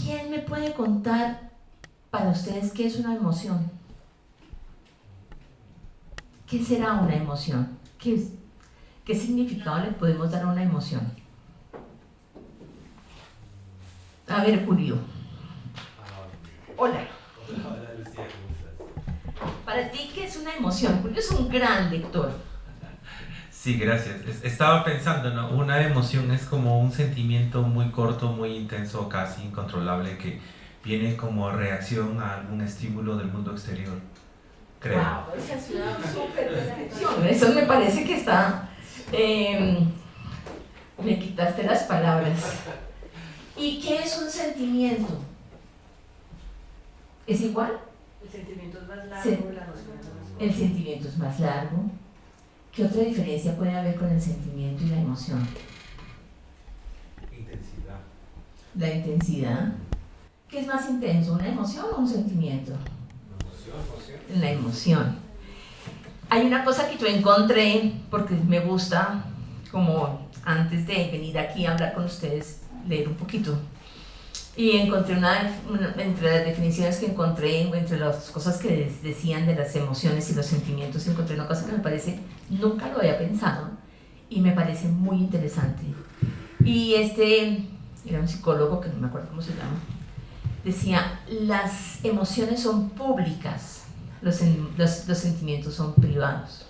¿Quién me puede contar para ustedes qué es una emoción? ¿Qué será una emoción? ¿Qué significado le podemos dar a una emoción? A ver, Julio. Hola. Hola Lucía, ¿cómo estás? Para ti, ¿qué es una emoción? Julio es un gran lector. Sí, gracias. Estaba pensando, ¿no? Una emoción es como un sentimiento muy corto, muy intenso, casi incontrolable, que viene como reacción a algún estímulo del mundo exterior, creo. Wow, esa es una súper descripción. Eso me parece que está... me quitaste las palabras. ¿Y qué es un sentimiento? ¿Es igual? El sentimiento es más largo, Sí. la emoción es más corta. El sentimiento es más largo. ¿Qué otra diferencia puede haber con el sentimiento y la emoción? Intensidad. La intensidad. ¿Qué es más intenso, una emoción o un sentimiento? Emoción. La emoción. Hay una cosa que yo encontré, porque me gusta, como antes de venir aquí a hablar con ustedes, leer un poquito. Y encontré entre las definiciones que encontré, entre las cosas que decían de las emociones y los sentimientos, encontré una cosa que me parece, nunca lo había pensado, y me parece muy interesante. Y era un psicólogo, que no me acuerdo cómo se llama, decía, las emociones son públicas, los sentimientos son privados.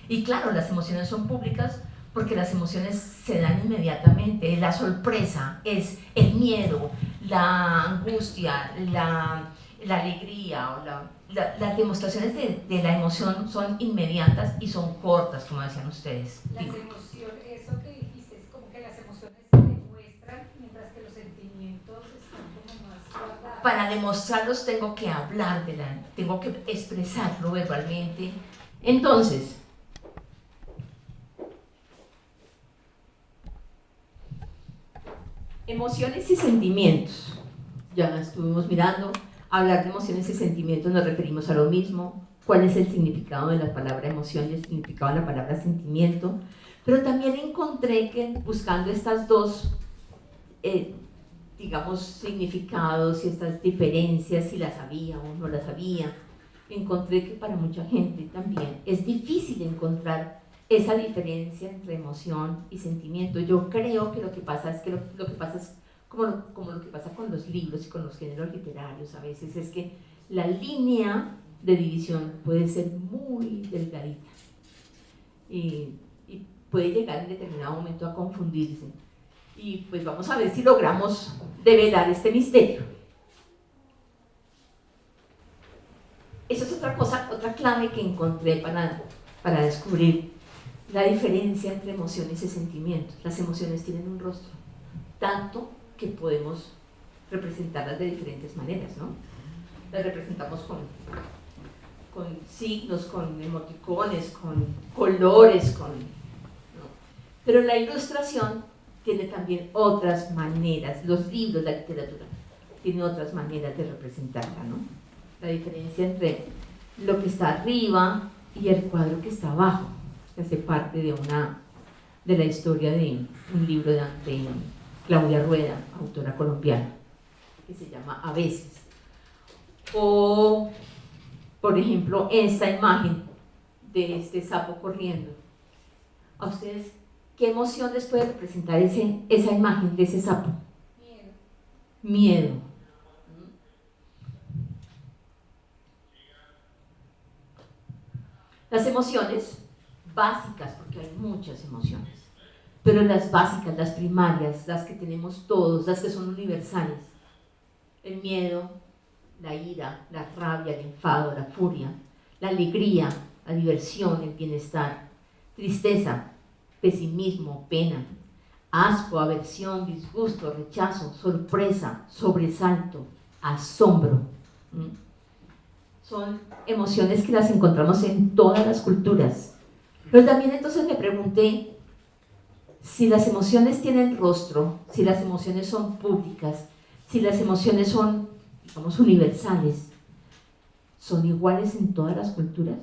Y claro, las emociones son públicas porque las emociones se dan inmediatamente. La sorpresa es el miedo, la angustia, la alegría, o las demostraciones de la emoción son inmediatas y son cortas, como decían ustedes. Las emociones, eso que dijiste, es como que las emociones se demuestran, mientras que los sentimientos están como más guardados. Para demostrarlos tengo que hablar tengo que expresarlo verbalmente. Entonces, emociones y sentimientos. Ya estuvimos mirando, hablar de emociones y sentimientos nos referimos a lo mismo. ¿Cuál es el significado de la palabra emoción y el significado de la palabra sentimiento? Pero también encontré que buscando estas dos, digamos, significados y estas diferencias, si las había o no las había, encontré que para mucha gente también es difícil encontrar esa diferencia entre emoción y sentimiento. Yo creo que lo que pasa es que lo que pasa es como lo que pasa con los libros y con los géneros literarios a veces, es que la línea de división puede ser muy delgadita y puede llegar en determinado momento a confundirse. Y pues vamos a ver si logramos develar este misterio. Esa es otra cosa, otra clave que encontré para descubrir la diferencia entre emociones y sentimientos. Las emociones tienen un rostro, tanto que podemos representarlas de diferentes maneras, ¿no? Las representamos con signos, con emoticones, con colores, ¿no? Pero la ilustración tiene también otras maneras, los libros, la literatura, tiene otras maneras de representarla, ¿no? La diferencia entre lo que está arriba y el cuadro que está abajo, que hace parte de la historia de un libro de Claudia Rueda, autora colombiana, que se llama A veces. O, por ejemplo, esta imagen de este sapo corriendo. ¿A ustedes qué emoción les puede representar esa imagen de ese sapo? Miedo. Miedo. Las emociones básicas, porque hay muchas emociones, pero las básicas, las primarias, las que tenemos todos, las que son universales, el miedo, la ira, la rabia, el enfado, la furia, la alegría, la diversión, el bienestar, tristeza, pesimismo, pena, asco, aversión, disgusto, rechazo, sorpresa, sobresalto, asombro. Son emociones que las encontramos en todas las culturas. Pero también entonces me pregunté si las emociones tienen rostro, si las emociones son públicas, si las emociones son, digamos, universales, ¿son iguales en todas las culturas?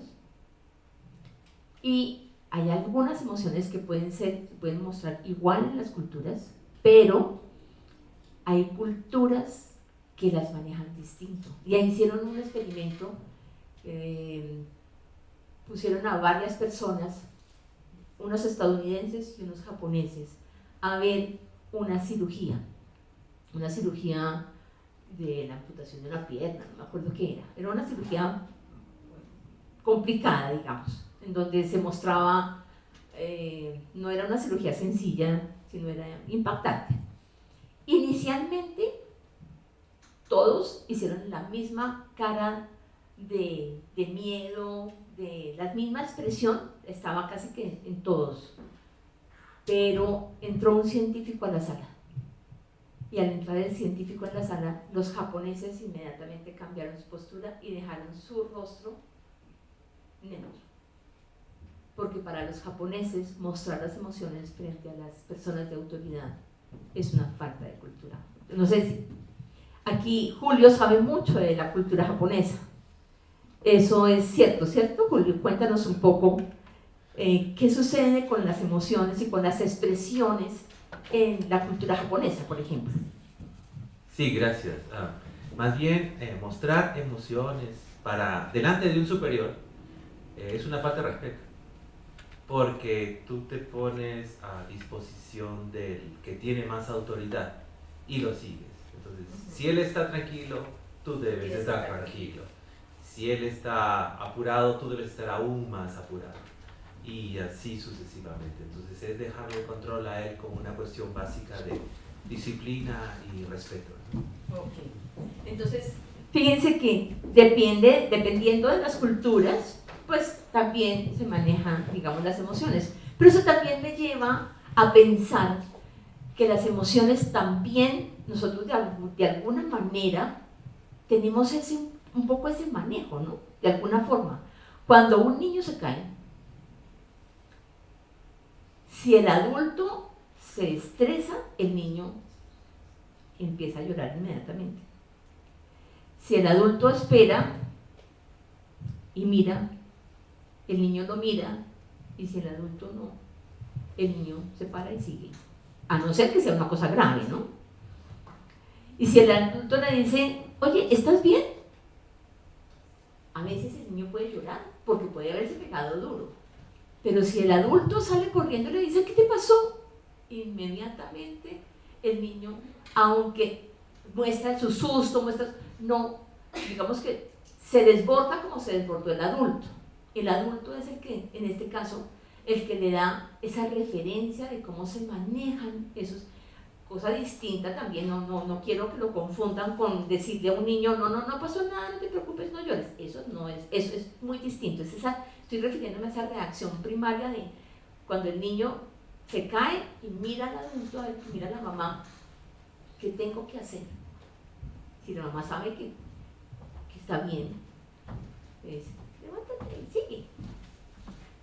Y hay algunas emociones que se pueden mostrar igual en las culturas, pero hay culturas que las manejan distinto. Y ahí hicieron un experimento, pusieron a varias personas, unos estadounidenses y unos japoneses, a ver una cirugía de la amputación de una pierna, no me acuerdo qué era una cirugía complicada, digamos, en donde se mostraba, no era una cirugía sencilla, sino era impactante. Inicialmente, todos hicieron la misma cara de miedo, de la misma expresión, estaba casi que en todos. Pero entró un científico a la sala. Y al entrar el científico en la sala, los japoneses inmediatamente cambiaron su postura y dejaron su rostro neutro. Porque para los japoneses mostrar las emociones frente a las personas de autoridad es una falta de cultura. No sé si aquí Julio sabe mucho de la cultura japonesa. Eso es cierto, ¿cierto, Julio? Cuéntanos un poco qué sucede con las emociones y con las expresiones en la cultura japonesa, por ejemplo. Sí, gracias. Más bien, mostrar emociones delante de un superior es una falta de respeto, porque tú te pones a disposición del que tiene más autoridad y lo sigues. Entonces, si él está tranquilo, tú debes estar tranquilo. Si él está apurado, tú debes estar aún más apurado. Y así sucesivamente. Entonces es dejarle el control a él como una cuestión básica de disciplina y respeto, ¿no? Okay. Entonces, fíjense que dependiendo de las culturas, pues también se manejan, digamos, las emociones. Pero eso también me lleva a pensar que las emociones también, nosotros de alguna manera tenemos un poco ese manejo, ¿no? De alguna forma. Cuando un niño se cae, si el adulto se estresa, el niño empieza a llorar inmediatamente. Si el adulto espera y mira, el niño no mira, y si el adulto no, el niño se para y sigue. A no ser que sea una cosa grave, ¿no? Y si el adulto le dice, oye, ¿estás bien? A veces el niño puede llorar porque puede haberse pegado duro. Pero si el adulto sale corriendo y le dice, ¿qué te pasó? Inmediatamente el niño, aunque muestra su susto, no, digamos que se desborda como se desbordó el adulto. El adulto es el que, en este caso, el que le da esa referencia de cómo se manejan esos. Cosa distinta también, no quiero que lo confundan con decirle a un niño, no pasó nada, no te preocupes, no llores. Eso es muy distinto. Estoy refiriéndome a esa reacción primaria de cuando el niño se cae y mira al adulto, mira a la mamá, ¿qué tengo que hacer? Si la mamá sabe que está bien, pues levántate y sigue.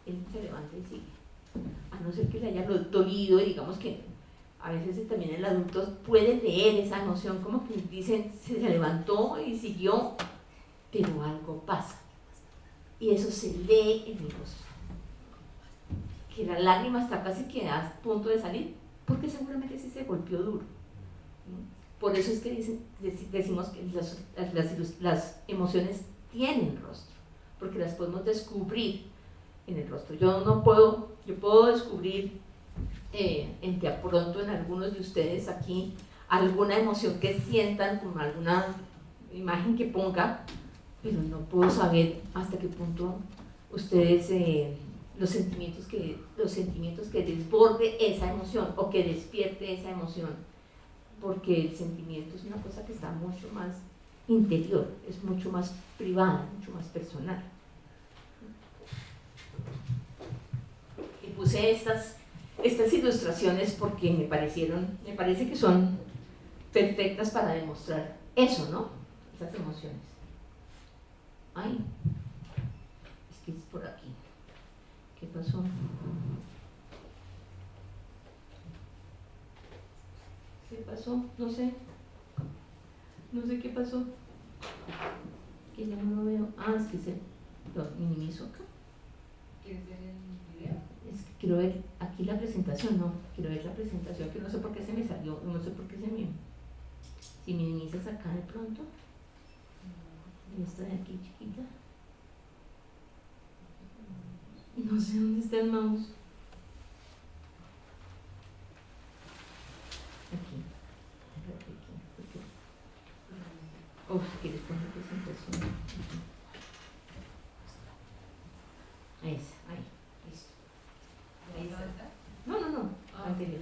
Él se levanta y sigue. A no ser que le haya dolido, y digamos que a veces también el adulto puede leer esa emoción, como que dicen, se levantó y siguió, pero algo pasa. Y eso se lee en el rostro. Que la lágrima está casi que a punto de salir, porque seguramente sí se golpeó duro. Por eso es que decimos que las emociones tienen rostro, porque las podemos descubrir en el rostro. Yo puedo descubrir de a pronto en algunos de ustedes aquí alguna emoción que sientan, como alguna imagen que ponga, pero no puedo saber hasta qué punto ustedes los sentimientos que desborde esa emoción o que despierte esa emoción, porque el sentimiento es una cosa que está mucho más interior, es mucho más privada, mucho más personal. Y puse estas ilustraciones porque me parece que son perfectas para demostrar eso, ¿no? Esas emociones. Ay, es que es por aquí. ¿Qué pasó? ¿Qué pasó? No sé qué pasó. Que ya no lo veo. Es que se lo minimizo acá. ¿Quieres ver el video? Es que quiero ver aquí la presentación, que no sé por qué se me salió, no sé por qué se me Si minimizas acá de pronto, y esta de aquí chiquita, no sé dónde está el mouse. Aquí. Uf, si quieres poner presentación. Ahí está, ahí, listo. Ahí está. No, anterior.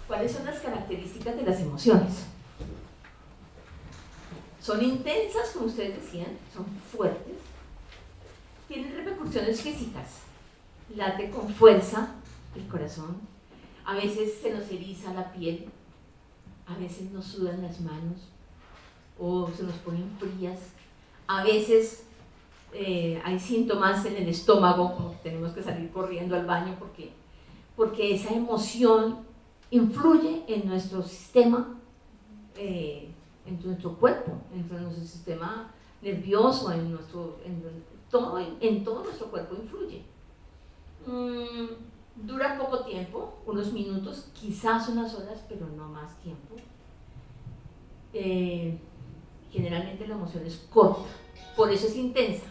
¿Cuáles son las características de las emociones? Son intensas, como ustedes decían, son fuertes, tienen repercusiones físicas, late con fuerza el corazón, a veces se nos eriza la piel, a veces nos sudan las manos o se nos ponen frías, a veces hay síntomas en el estómago, como que tenemos que salir corriendo al baño porque esa emoción influye en nuestro sistema, en nuestro cuerpo, en nuestro sistema nervioso, en todo nuestro cuerpo influye. Dura poco tiempo, unos minutos, quizás unas horas, pero no más tiempo. Generalmente la emoción es corta, por eso es intensa,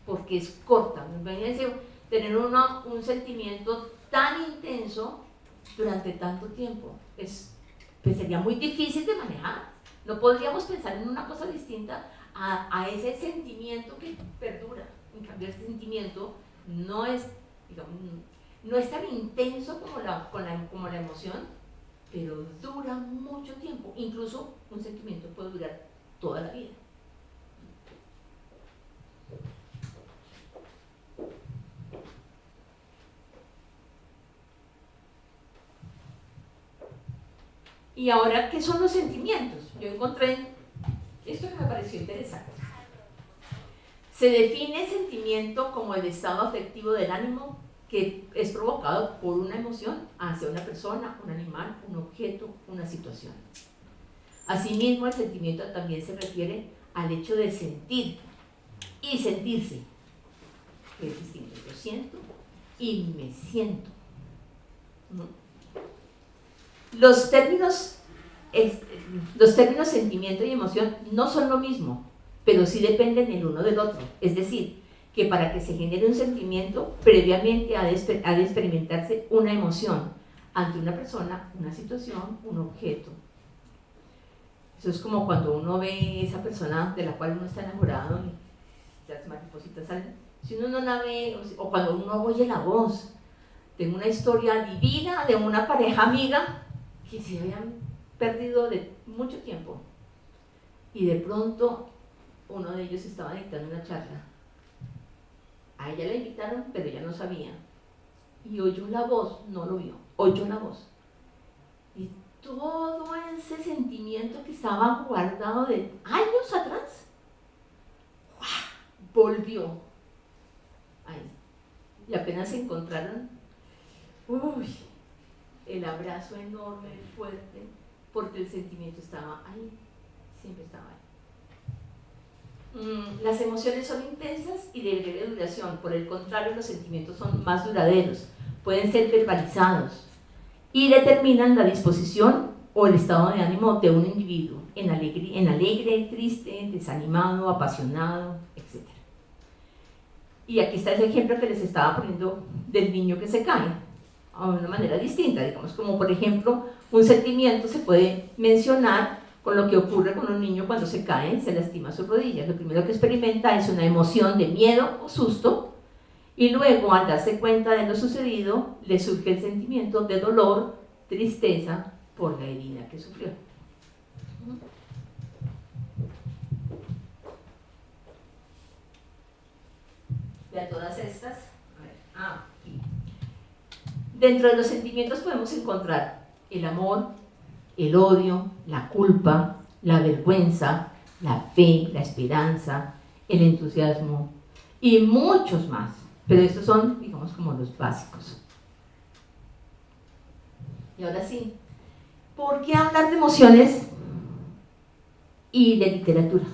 porque es corta. Imagínense tener un sentimiento tan intenso durante tanto tiempo, pues sería muy difícil de manejar. No podríamos pensar en una cosa distinta a ese sentimiento que perdura. En cambio, ese sentimiento no es, digamos, no es tan intenso como la emoción, pero dura mucho tiempo. Incluso un sentimiento puede durar toda la vida. Y ahora, ¿qué son los sentimientos? Yo encontré esto que me pareció interesante. Se define sentimiento como el estado afectivo del ánimo que es provocado por una emoción hacia una persona, un animal, un objeto, una situación. Asimismo, el sentimiento también se refiere al hecho de sentir y sentirse, que es distinto. Yo siento y me siento. Los términos sentimiento y emoción no son lo mismo, pero sí dependen el uno del otro. Es decir, que para que se genere un sentimiento, previamente ha de experimentarse una emoción ante una persona, una situación, un objeto. Eso es como cuando uno ve esa persona de la cual uno está enamorado y las maripositas salen. Si uno no la ve, o cuando uno oye la voz. Tengo una historia divina de una pareja amiga que se habían perdido de mucho tiempo y de pronto uno de ellos estaba dictando una charla. A ella la invitaron, pero ella no sabía y oyó la voz, no lo vio, oyó la voz y todo ese sentimiento que estaba guardado de años atrás volvió ahí y apenas se encontraron, el abrazo enorme, fuerte, porque el sentimiento estaba ahí, siempre estaba ahí. Las emociones son intensas y de breve duración, por el contrario, los sentimientos son más duraderos, pueden ser verbalizados y determinan la disposición o el estado de ánimo de un individuo, en alegre, triste, desanimado, apasionado, etc. Y aquí está ese ejemplo que les estaba poniendo del niño que se cae, a una manera distinta, digamos, como por ejemplo, un sentimiento se puede mencionar con lo que ocurre con un niño cuando se cae, se lastima sus rodillas. Lo primero que experimenta es una emoción de miedo o susto, y luego, al darse cuenta de lo sucedido, le surge el sentimiento de dolor, tristeza por la herida que sufrió. De todas estas, aquí. Dentro de los sentimientos podemos encontrar el amor, el odio, la culpa, la vergüenza, la fe, la esperanza, el entusiasmo y muchos más. Pero estos son, digamos, como los básicos. Y ahora sí, ¿por qué hablar de emociones y de literatura?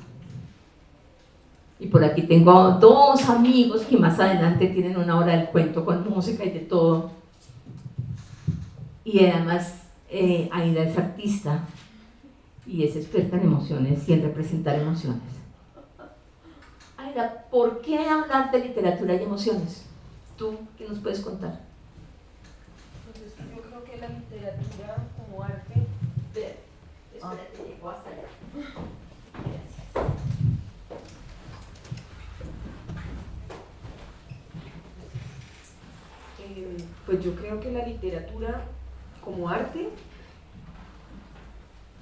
Y por aquí tengo dos amigos que más adelante tienen una hora del cuento con música y de todo. Y además Aida es artista y es experta en emociones y en representar emociones. Aida, ¿por qué hablar de literatura y emociones? ¿Tú qué nos puedes contar? Pues es que yo creo que la literatura como arte, Espérate, llegó hasta allá. Gracias. pues yo creo que la literatura como arte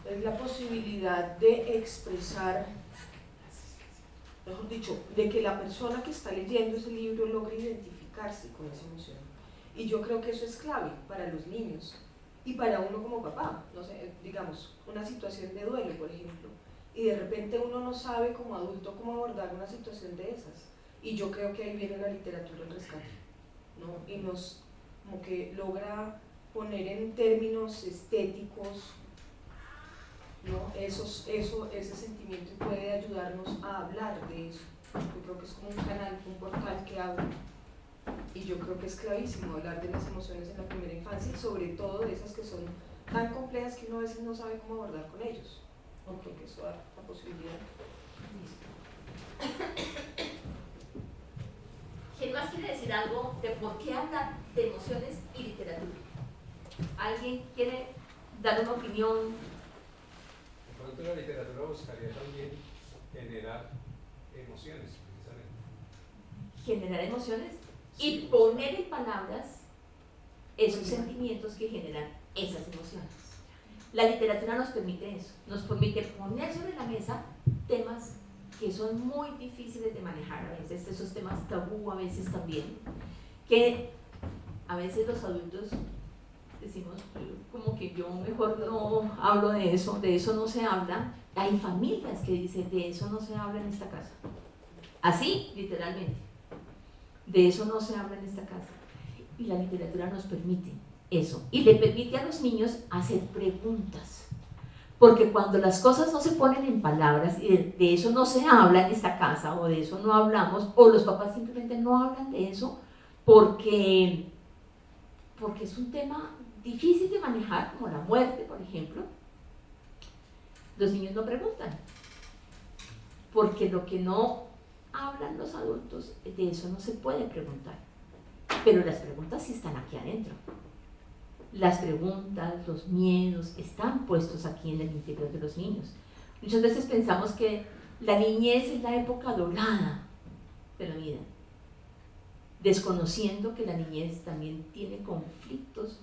es la posibilidad de expresar, mejor dicho, de que la persona que está leyendo ese libro logre identificarse con esa emoción. Y yo creo que eso es clave para los niños y para uno como papá. No sé, digamos, una situación de duelo, por ejemplo, y de repente uno no sabe como adulto cómo abordar una situación de esas. Y yo creo que ahí viene la literatura al rescate, ¿no? Y nos como que logra poner en términos estéticos, ¿no? ese sentimiento, y puede ayudarnos a hablar de eso. Yo creo que es como un canal, un portal que abre, y yo creo que es clavísimo hablar de las emociones en la primera infancia, y sobre todo de esas que son tan complejas que uno a veces no sabe cómo abordar con ellos. Yo creo que eso da la posibilidad. ¿Quién más quiere decir algo de por qué hablar de emociones y literatura? ¿Alguien quiere dar una opinión? De pronto la literatura buscaría también generar emociones, precisamente. Generar emociones y poner en palabras esos sentimientos que generan esas emociones. La literatura nos permite eso, nos permite poner sobre la mesa temas que son muy difíciles de manejar a veces, esos temas tabú a veces también, que a veces los adultos decimos como que yo mejor no hablo de eso no se habla. Hay familias que dicen de eso no se habla en esta casa, así literalmente, de eso no se habla en esta casa, y la literatura nos permite eso, y le permite a los niños hacer preguntas. Porque cuando las cosas no se ponen en palabras y de eso no se habla en esta casa, o de eso no hablamos, o los papás simplemente no hablan de eso porque es un tema difícil de manejar, como la muerte, por ejemplo, los niños no preguntan. Porque lo que no hablan los adultos, de eso no se puede preguntar. Pero las preguntas sí están aquí adentro. Las preguntas, los miedos están puestos aquí en el interior de los niños. Muchas veces pensamos que la niñez es la época dorada de la vida, desconociendo que la niñez también tiene conflictos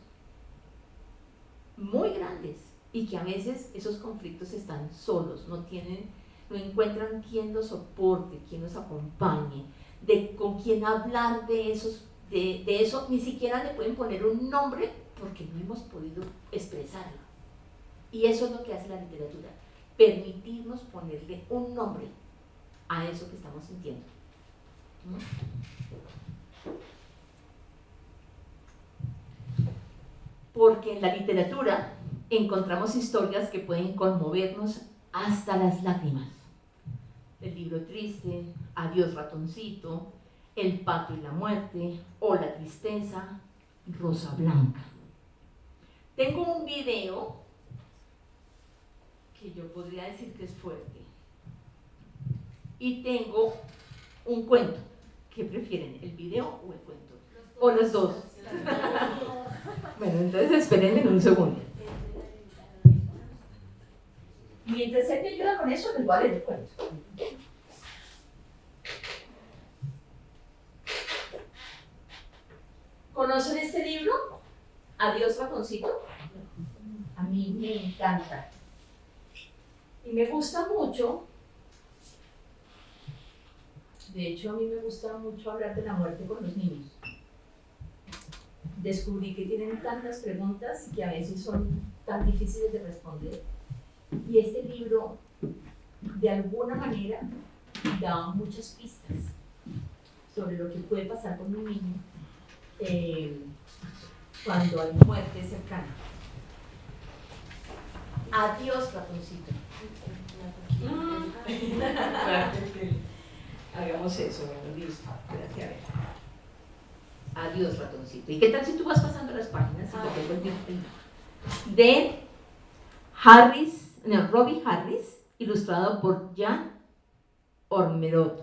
muy grandes y que a veces esos conflictos están solos, no encuentran quien los soporte, quien los acompañe, con quien hablar de eso, ni siquiera le pueden poner un nombre porque no hemos podido expresarlo. Y eso es lo que hace la literatura, permitirnos ponerle un nombre a eso que estamos sintiendo. Porque en la literatura encontramos historias que pueden conmovernos hasta las lágrimas. El libro triste, Adiós ratoncito, El pato y la muerte, o La tristeza, Rosa Blanca. Tengo un video que yo podría decir que es fuerte. Y tengo un cuento. ¿Qué prefieren, el video o el cuento? O los dos. Bueno, entonces espérenme un segundo. Mientras él me ayuda con eso, les voy a leer el cuento. ¿Conocen este libro? Adiós ratoncito. A mí me encanta. Y me gusta mucho. De hecho, a mí me gusta mucho hablar de la muerte con los niños. Descubrí que tienen tantas preguntas y que a veces son tan difíciles de responder. Y este libro, de alguna manera, da muchas pistas sobre lo que puede pasar con un niño cuando hay muerte cercana. Adiós, ratoncito. Hagamos eso, bueno, listo. Espérate a ver. Adiós, ratoncito. ¿Y qué tal si tú vas pasando las páginas y te vuelves bien? de Robbie Harris, ilustrado por Jan Ormerod.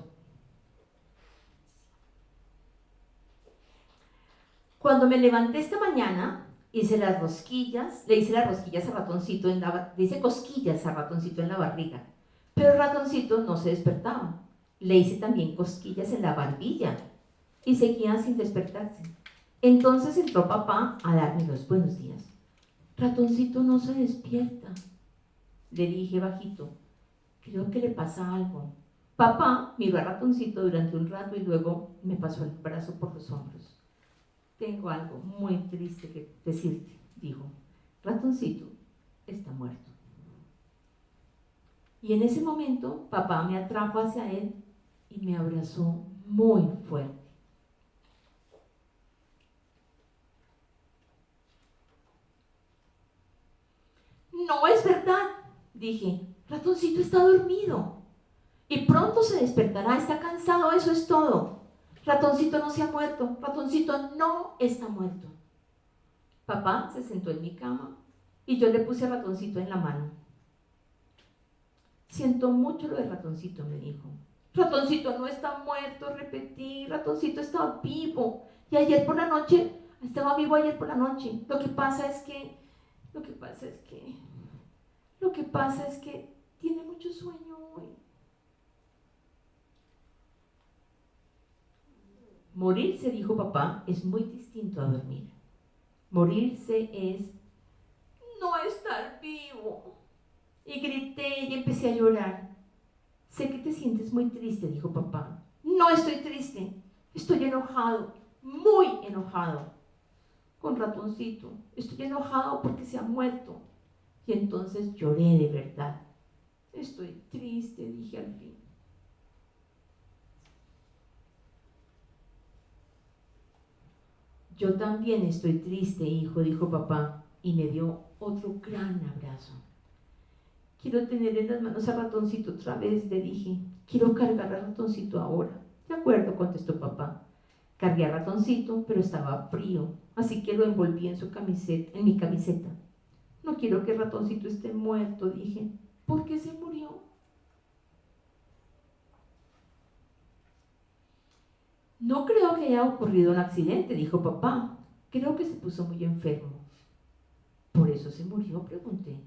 Cuando me levanté esta mañana, le hice las rosquillas a Ratoncito le hice cosquillas a Ratoncito en la barriga, pero el Ratoncito no se despertaba. Le hice también cosquillas en la barbilla y seguía sin despertarse. Entonces entró papá a darme los buenos días. Ratoncito no se despierta, le dije bajito. Creo que le pasa algo. Papá miró a Ratoncito durante un rato y luego me pasó el brazo por los hombros. Tengo algo muy triste que decirte, dijo. Ratoncito está muerto. Y en ese momento papá me atrajo hacia él y me abrazó muy fuerte. No es verdad, dije. Ratoncito está dormido y pronto se despertará, está cansado, eso es todo. Ratoncito no se ha muerto, Ratoncito no está muerto. Papá se sentó en mi cama y yo le puse a Ratoncito en la mano. Siento mucho lo de Ratoncito, me dijo. Ratoncito no está muerto, repetí, Ratoncito está vivo. Y ayer por la noche, estaba vivo ayer por la noche. Lo que pasa es que tiene mucho sueño hoy. Morirse, dijo papá, es muy distinto a dormir. Morirse es no estar vivo. Y grité y empecé a llorar. Sé que te sientes muy triste, dijo papá. No estoy triste, estoy enojado, muy enojado con Ratoncito. Estoy enojado porque se ha muerto. Y entonces lloré de verdad. Estoy triste, dije al fin. Yo también estoy triste, hijo, dijo papá, y me dio otro gran abrazo. Quiero tener en las manos a Ratoncito otra vez, le dije. Quiero cargar a Ratoncito ahora. De acuerdo, contestó papá. Cargué a Ratoncito, pero estaba frío, así que lo envolví en mi camiseta. No quiero que Ratoncito esté muerto, dije. ¿Por qué se murió? No creo que haya ocurrido un accidente, dijo papá. Creo que se puso muy enfermo. ¿Por eso se murió?, pregunté.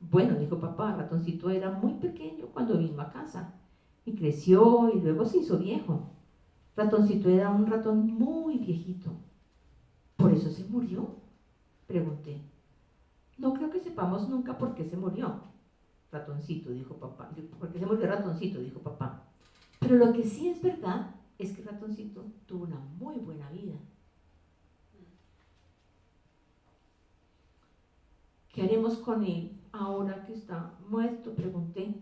Bueno, dijo papá, Ratoncito era muy pequeño cuando vino a casa y creció y luego se hizo viejo. Ratoncito era un ratón muy viejito. ¿Por eso se murió?, pregunté. No creo que sepamos nunca por qué se murió Ratoncito, dijo papá. ¿Por qué se murió Ratoncito?, dijo papá. Pero lo que sí es verdad es que Ratoncito tuvo una muy buena vida. ¿Qué haremos con él ahora que está muerto?, pregunté.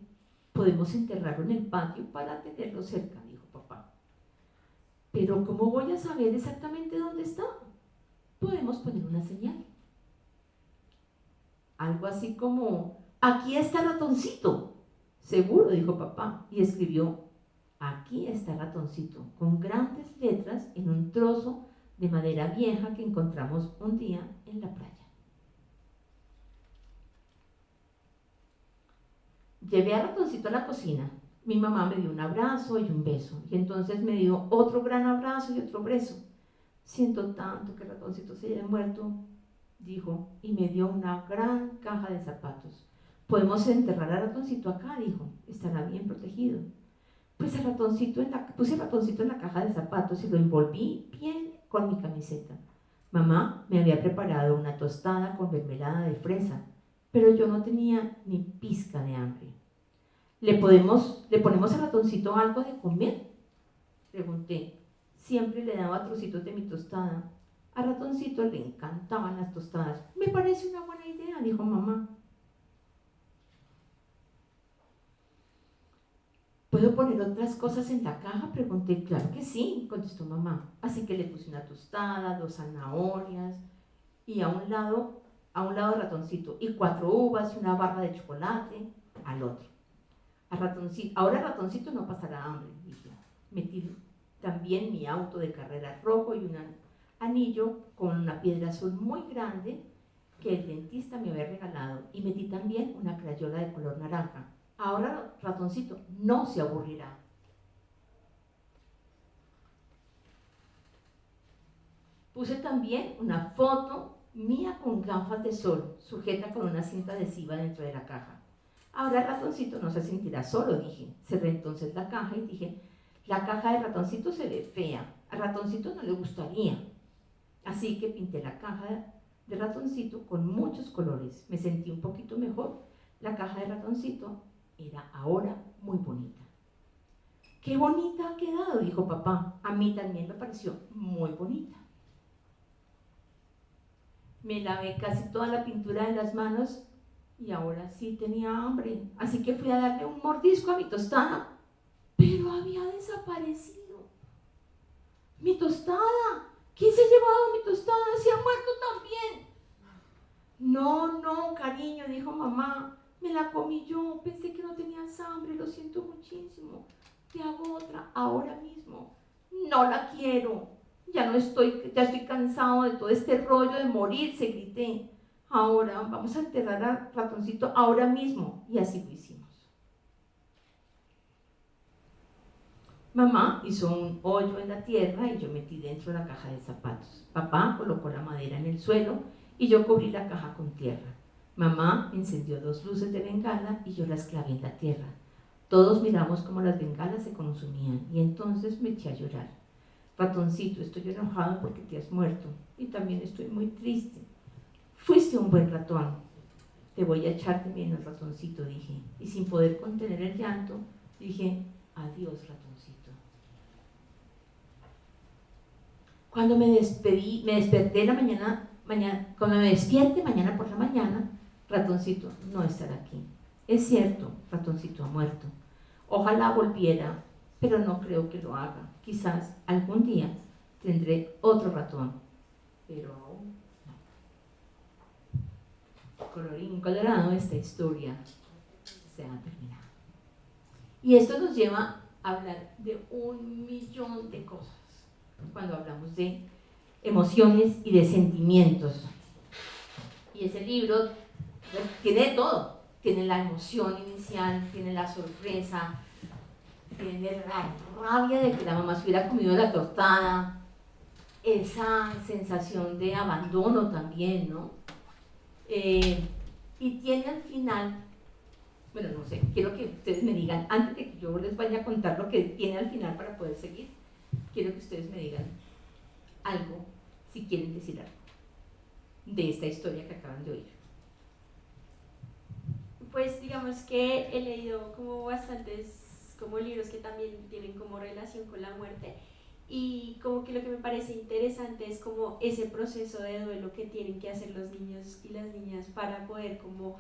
Podemos enterrarlo en el patio para tenerlo cerca, dijo papá. Pero ¿cómo voy a saber exactamente dónde está? Podemos poner una señal. Algo así como, aquí está Ratoncito. Seguro, dijo papá, y escribió, aquí está Ratoncito, con grandes letras en un trozo de madera vieja que encontramos un día en la playa. Llevé a Ratoncito a la cocina. Mi mamá me dio un abrazo y un beso, y entonces me dio otro gran abrazo y otro beso. Siento tanto que Ratoncito se haya muerto, dijo, y me dio una gran caja de zapatos. Podemos enterrar a Ratoncito acá, dijo, estará bien protegido. Puse a Ratoncito en la caja de zapatos y lo envolví bien con mi camiseta. Mamá me había preparado una tostada con mermelada de fresa, pero yo no tenía ni pizca de hambre. ¿Le ponemos a Ratoncito algo de comer?, pregunté. Siempre le daba trocitos de mi tostada. A Ratoncito le encantaban las tostadas. Me parece una buena idea, dijo mamá. ¿Puedo poner otras cosas en la caja?, pregunté. Claro que sí, contestó mamá. Así que le puse una tostada, 2 zanahorias y a un lado Ratoncito, y 4 uvas y una barra de chocolate al otro. Ahora Ratoncito no pasará hambre, dije. Metí también mi auto de carreras rojo y un anillo con una piedra azul muy grande que el dentista me había regalado y metí también una crayola de color naranja. Ahora Ratoncito no se aburrirá. Puse también una foto mía con gafas de sol, sujeta con una cinta adhesiva dentro de la caja. Ahora el Ratoncito no se sentirá solo, dije. Cerré entonces la caja y dije, la caja de Ratoncito se ve fea, a Ratoncito no le gustaría. Así que pinté la caja de Ratoncito con muchos colores. Me sentí un poquito mejor. La caja de Ratoncito era ahora muy bonita. ¡Qué bonita ha quedado!, dijo papá. A mí también me pareció muy bonita. Me lavé casi toda la pintura de las manos y ahora sí tenía hambre. Así que fui a darle un mordisco a mi tostada, pero había desaparecido. ¡Mi tostada! ¿Quién se ha llevado mi tostada? ¡Se ha muerto también! No, cariño, dijo mamá. Me la comí yo. Pensé que no tenías hambre. Lo siento muchísimo. Te hago otra ahora mismo. No la quiero. Ya estoy cansado de todo este rollo de morirse, grité. Ahora vamos a enterrar a Ratoncito ahora mismo. Y así lo hicimos. Mamá hizo un hoyo en la tierra y yo metí dentro la caja de zapatos. Papá colocó la madera en el suelo y yo cubrí la caja con tierra. Mamá encendió 2 luces de bengala y yo las clavé en la tierra. Todos miramos cómo las bengalas se consumían y entonces me eché a llorar. Ratoncito, estoy enojado porque te has muerto y también estoy muy triste. Fuiste un buen ratón. Te voy a echar de menos, Ratoncito, dije. Y sin poder contener el llanto, dije, adiós, Ratoncito. Cuando me desperté cuando me despierte mañana por la mañana, Ratoncito no estará aquí. Es cierto, Ratoncito ha muerto. Ojalá volviera, pero no creo que lo haga. Quizás algún día tendré otro ratón, pero aún no. Colorín colorado, esta historia se ha terminado. Y esto nos lleva a hablar de 1.000.000 de cosas cuando hablamos de emociones y de sentimientos. Y ese libro tiene todo. Tiene la emoción inicial, tiene la sorpresa, tiene la rabia de que la mamá se hubiera comido la tostada, esa sensación de abandono también, ¿no? Y tiene al final, bueno, no sé, quiero que ustedes me digan, antes de que yo les vaya a contar lo que tiene al final para poder seguir, quiero que ustedes me digan algo, si quieren decir algo, de esta historia que acaban de oír. Pues digamos que he leído como bastantes como libros que también tienen como relación con la muerte y como que lo que me parece interesante es como ese proceso de duelo que tienen que hacer los niños y las niñas para poder como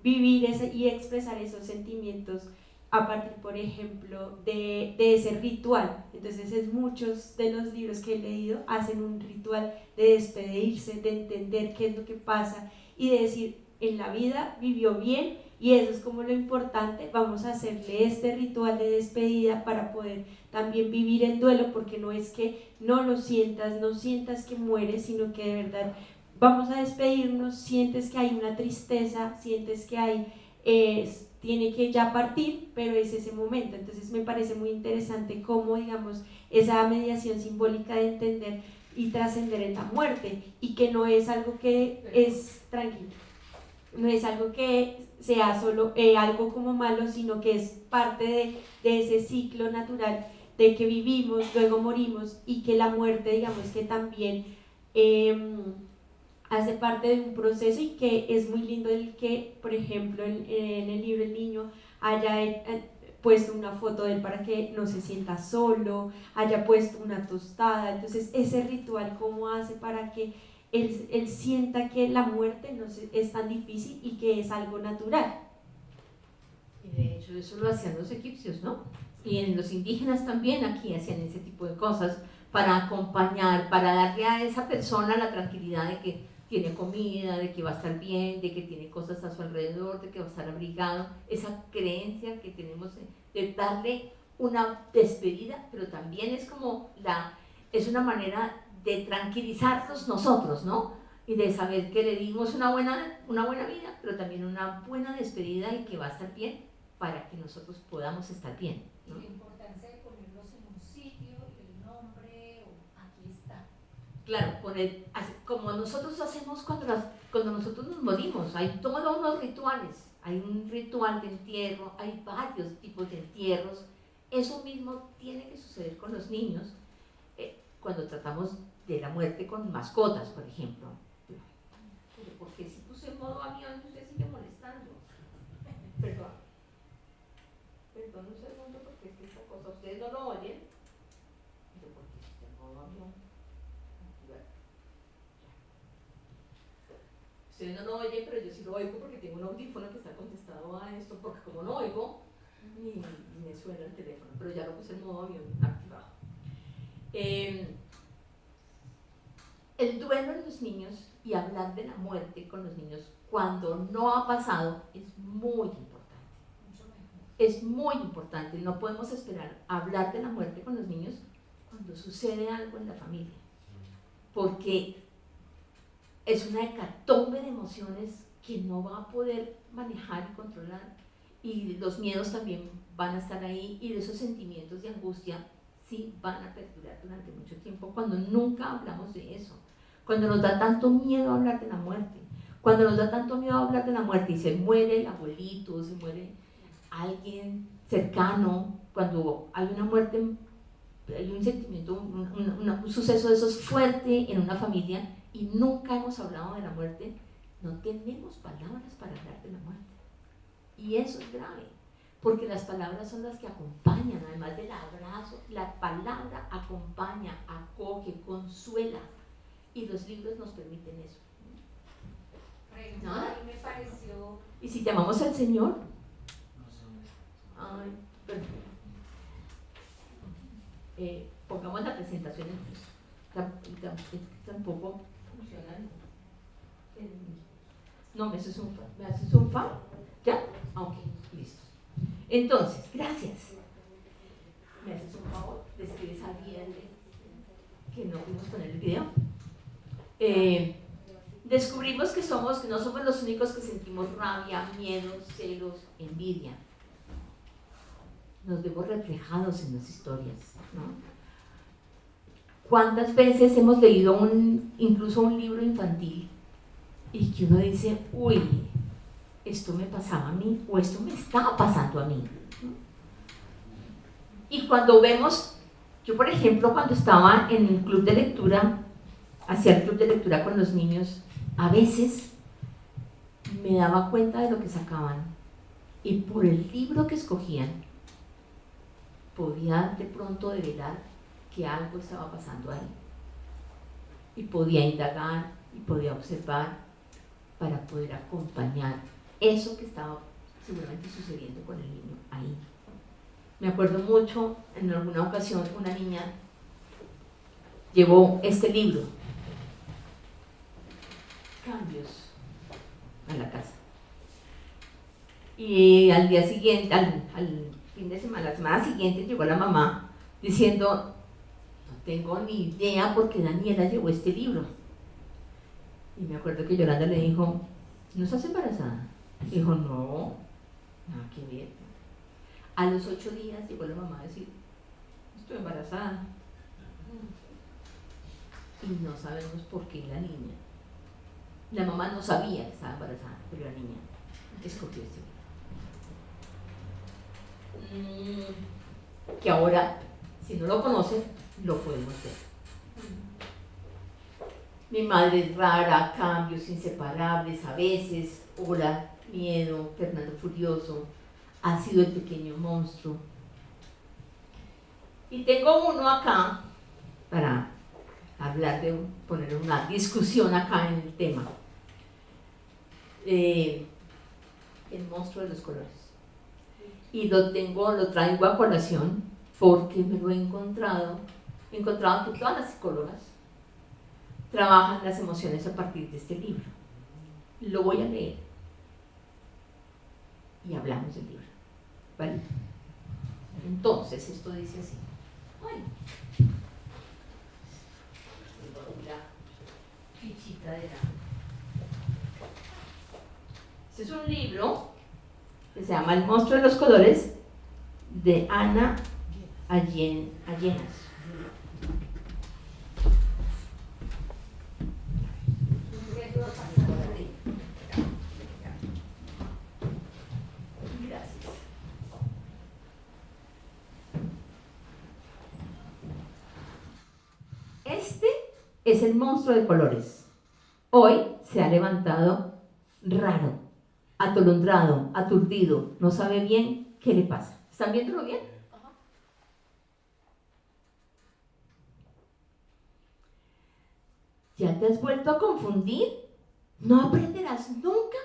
vivir y expresar esos sentimientos a partir, por ejemplo, de ese ritual. Entonces, muchos de los libros que he leído hacen un ritual de despedirse, de entender qué es lo que pasa y de decir, en la vida vivió bien y eso es como lo importante, vamos a hacerle este ritual de despedida para poder también vivir el duelo, porque no es que no lo sientas, no sientas que mueres, sino que de verdad vamos a despedirnos, sientes que hay una tristeza, sientes que hay, tiene que ya partir, pero es ese momento. Entonces me parece muy interesante cómo, digamos, esa mediación simbólica de entender y trascender en la muerte, y que no es algo que es tranquilo, no es algo que sea solo algo como malo, sino que es parte de ese ciclo natural de que vivimos, luego morimos, y que la muerte, digamos, que también hace parte de un proceso, y que es muy lindo el que, por ejemplo, en el libro El Niño haya puesto una foto de él para que no se sienta solo, haya puesto una tostada. Entonces ese ritual, ¿cómo hace para que él sienta que la muerte no es tan difícil y que es algo natural? Y de hecho eso lo hacían los egipcios, ¿no? Y en los indígenas también aquí hacían ese tipo de cosas para acompañar, para darle a esa persona la tranquilidad de que tiene comida, de que va a estar bien, de que tiene cosas a su alrededor, de que va a estar abrigado, esa creencia que tenemos de darle una despedida, pero también es como es una manera de tranquilizarnos nosotros, ¿no? y de saber que le dimos una buena vida, pero también una buena despedida y que va a estar bien para que nosotros podamos estar bien, Y ¿no? la importancia de ponerlos en un sitio, el nombre, o aquí está. Claro, como nosotros hacemos cuando nosotros nos morimos, hay todos unos rituales, hay un ritual de entierro, hay varios tipos de entierros. Eso mismo tiene que suceder con los niños cuando tratamos de la muerte con mascotas, por ejemplo. Pero ¿por qué si puse en modo avión usted sigue molestando? Perdón un segundo, porque es que esta cosa ustedes no lo oyen. Pero ¿por qué está en modo avión? Activar. Ustedes no lo oyen, pero yo sí lo oigo porque tengo un audífono que está contestado a esto, porque como no oigo, ni me suena el teléfono, pero ya lo puse en modo avión activado. El duelo en los niños y hablar de la muerte con los niños cuando no ha pasado es muy importante. Mucho mejor. Es muy importante. No podemos esperar a hablar de la muerte con los niños cuando sucede algo en la familia, porque es una hecatombe de emociones que no va a poder manejar y controlar, y los miedos también van a estar ahí, y esos sentimientos de angustia sí van a perdurar durante mucho tiempo cuando nunca hablamos de eso, cuando nos da tanto miedo hablar de la muerte, cuando nos da tanto miedo hablar de la muerte y se muere el abuelito, se muere alguien cercano, cuando hay una muerte, hay un sentimiento, un suceso de esos fuerte en una familia y nunca hemos hablado de la muerte, no tenemos palabras para hablar de la muerte. Y eso es grave, porque las palabras son las que acompañan, además del abrazo, la palabra acompaña, acoge, consuela, y los libros nos permiten eso. Por ejemplo, ¿No? a mí me pareció, Y si llamamos al Señor, ay, perdón. Pongamos la presentación en tampoco funciona. No, ¿me haces un fa? ¿Me haces un fa? ¿Ya? Ok, listo. Entonces, gracias. ¿Me haces un favor? ¿Describes a alguien que no pudimos poner el video? Descubrimos que no somos los únicos que sentimos rabia, miedo, celos, envidia. Nos vemos reflejados en las historias, ¿no? ¿Cuántas veces hemos leído incluso un libro infantil y que uno dice, uy, esto me pasaba a mí o esto me estaba pasando a mí, ¿no? Y cuando vemos, yo por ejemplo cuando estaba en el club de lectura, hacía el club de lectura con los niños, a veces me daba cuenta de lo que sacaban y por el libro que escogían podía de pronto develar que algo estaba pasando ahí y podía indagar y podía observar para poder acompañar eso que estaba seguramente sucediendo con el niño ahí. Me acuerdo mucho, en alguna ocasión una niña llevó este libro, Cambios, a la casa, y al día siguiente, al fin de semana, la semana siguiente llegó la mamá diciendo, no tengo ni idea por qué Daniela llevó este libro. Y me acuerdo que Yolanda le dijo, ¿no estás embarazada? Dijo, no, nada que ver. A los 8 días llegó la mamá a decir, estoy embarazada. Y no sabemos por qué la niña. La mamá no sabía que estaba embarazada, pero la niña escogió este libro. Que ahora, si no lo conocen, lo podemos ver. Mi madre es rara, cambios inseparables, a veces, hola, miedo, Fernando Furioso, ha sido el pequeño monstruo. Y tengo uno acá para hablar poner una discusión acá en el tema. El monstruo de los colores. Y lo traigo a colación porque me lo he encontrado que todas las psicólogas trabajan las emociones a partir de este libro. Lo voy a leer y hablamos del libro, ¿vale? Entonces, esto dice así. Ay. Hola. fichita de la... Este es un libro que se llama El monstruo de los colores, de Ana Allenas. Gracias. Este es el monstruo de colores. Hoy se ha levantado raro, atolondrado, aturdido, no sabe bien qué le pasa. ¿Están viéndolo bien? ¿Ya te has vuelto a confundir? ¿No aprenderás nunca?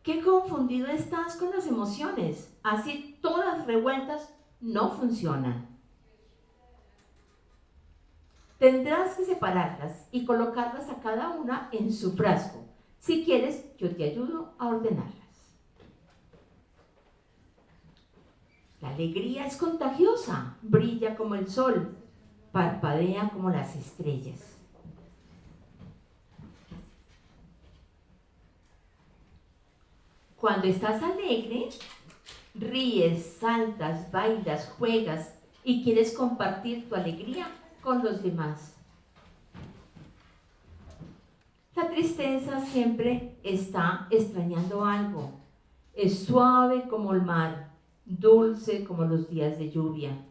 ¿Qué confundido estás con las emociones? Así todas revueltas no funcionan. Tendrás que separarlas y colocarlas a cada una en su frasco. Si quieres, yo te ayudo a ordenarlas. La alegría es contagiosa, brilla como el sol, parpadea como las estrellas. Cuando estás alegre, ríes, saltas, bailas, juegas y quieres compartir tu alegría con los demás. La tristeza siempre está extrañando algo. Es suave como el mar, dulce como los días de lluvia.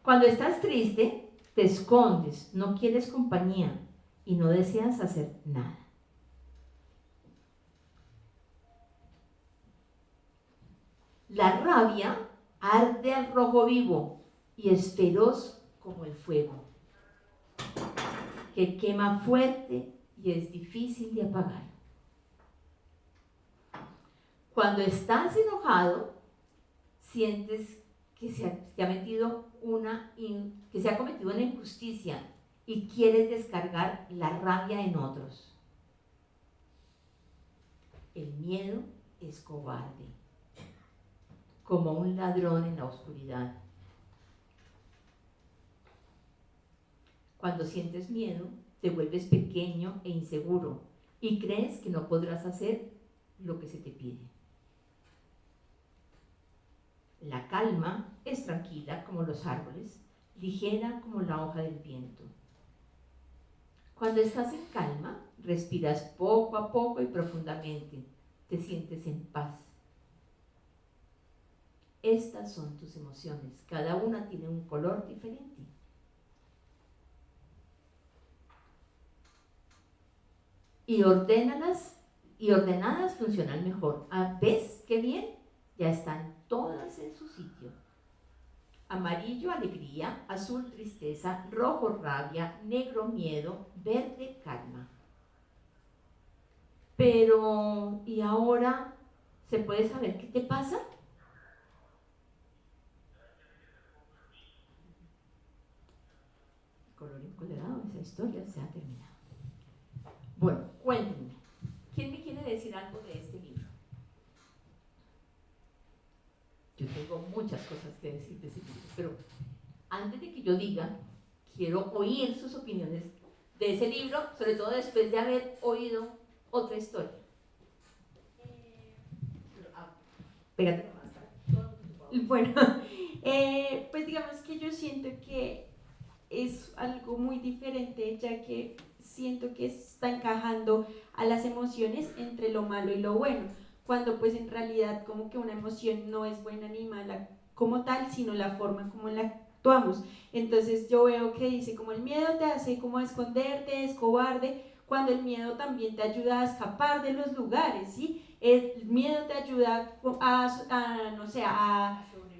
Cuando estás triste, te escondes, no quieres compañía y no deseas hacer nada. La rabia arde al rojo vivo y es feroz como el fuego, que quema fuerte y es difícil de apagar. Cuando estás enojado, sientes que se ha cometido una injusticia y quieres descargar la rabia en otros. El miedo es cobarde, como un ladrón en la oscuridad. Cuando sientes miedo, te vuelves pequeño e inseguro y crees que no podrás hacer lo que se te pide. La calma es tranquila como los árboles, ligera como la hoja del viento. Cuando estás en calma, respiras poco a poco y profundamente, te sientes en paz. Estas son tus emociones, cada una tiene un color diferente. Y ordenadas funcionan mejor. ¿Ves qué bien? Ya están todas en su sitio. Amarillo, alegría; azul, tristeza; rojo, rabia; negro, miedo; verde, calma. Pero, ¿y ahora se puede saber qué te pasa? Colorín colorado, esa historia se ha terminado. Bueno, cuéntenme, ¿quién me quiere decir algo de este libro? Yo tengo muchas cosas que decir de ese libro, pero antes de que yo diga, quiero oír sus opiniones de ese libro, sobre todo después de haber oído otra historia. Pégate nomás. Bueno, pues digamos que yo siento que es algo muy diferente, ya que siento que está encajando a las emociones entre lo malo y lo bueno, cuando pues en realidad como que una emoción no es buena ni mala como tal, sino la forma como la actuamos. Entonces yo veo que dice como el miedo te hace como esconderte, es cobarde, cuando el miedo también te ayuda a escapar de los lugares, ¿sí? El miedo te ayuda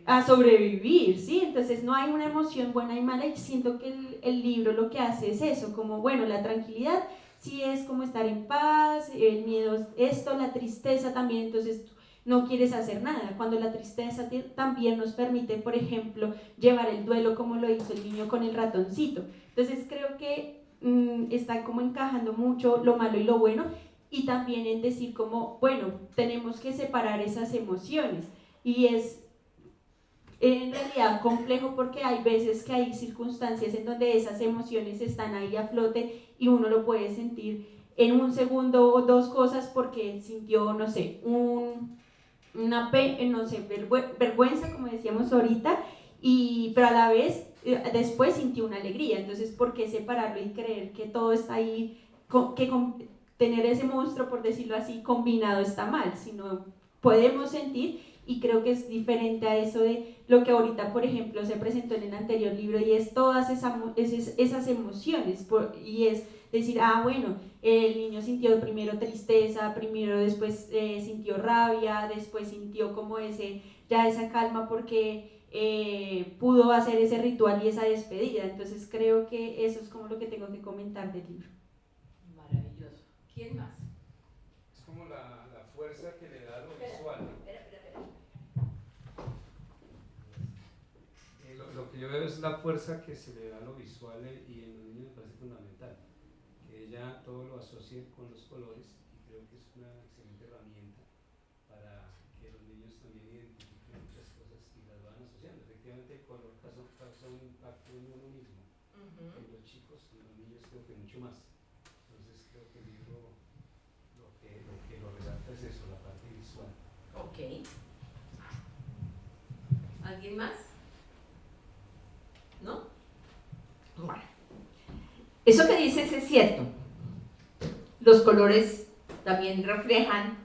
a sobrevivir, ¿sí? Entonces no hay una emoción buena y mala, y siento que el libro lo que hace es eso, como bueno, la tranquilidad sí es como estar en paz, el miedo es esto, la tristeza también, entonces no quieres hacer nada, cuando la tristeza también nos permite, por ejemplo, llevar el duelo como lo hizo el niño con el ratoncito. Entonces creo que está como encajando mucho lo malo y lo bueno, y también en decir como, bueno, tenemos que separar esas emociones, y es en realidad complejo porque hay veces que hay circunstancias en donde esas emociones están ahí a flote y uno lo puede sentir en un segundo o dos cosas porque sintió, no sé, vergüenza, como decíamos ahorita, pero a la vez después sintió una alegría. Entonces, ¿por qué separarlo y creer que todo está ahí, tener ese monstruo, por decirlo así, combinado está mal? Sino podemos sentir, y creo que es diferente a eso de lo que ahorita, por ejemplo, se presentó en el anterior libro, y es todas esas emociones, y es decir, bueno, el niño sintió primero tristeza, después sintió rabia, después sintió como esa calma porque pudo hacer ese ritual y esa despedida. Entonces creo que eso es como lo que tengo que comentar del libro. Maravilloso. ¿Quién más? Es como la fuerza que le da lo visual. Lo que yo veo es la fuerza que se le da a lo visual, y en los niños me parece fundamental. Que ella todo lo asocie con los colores, y creo que es una excelente herramienta para que los niños también identifiquen muchas cosas y las van asociando. Efectivamente, el color causa un impacto en uno mismo. En los chicos, en los niños creo que mucho más. Entonces creo que el libro lo que lo resalta es eso, la parte visual. Ok. ¿Alguien más? ¿No? Bueno. Eso que dices es cierto. Los colores también reflejan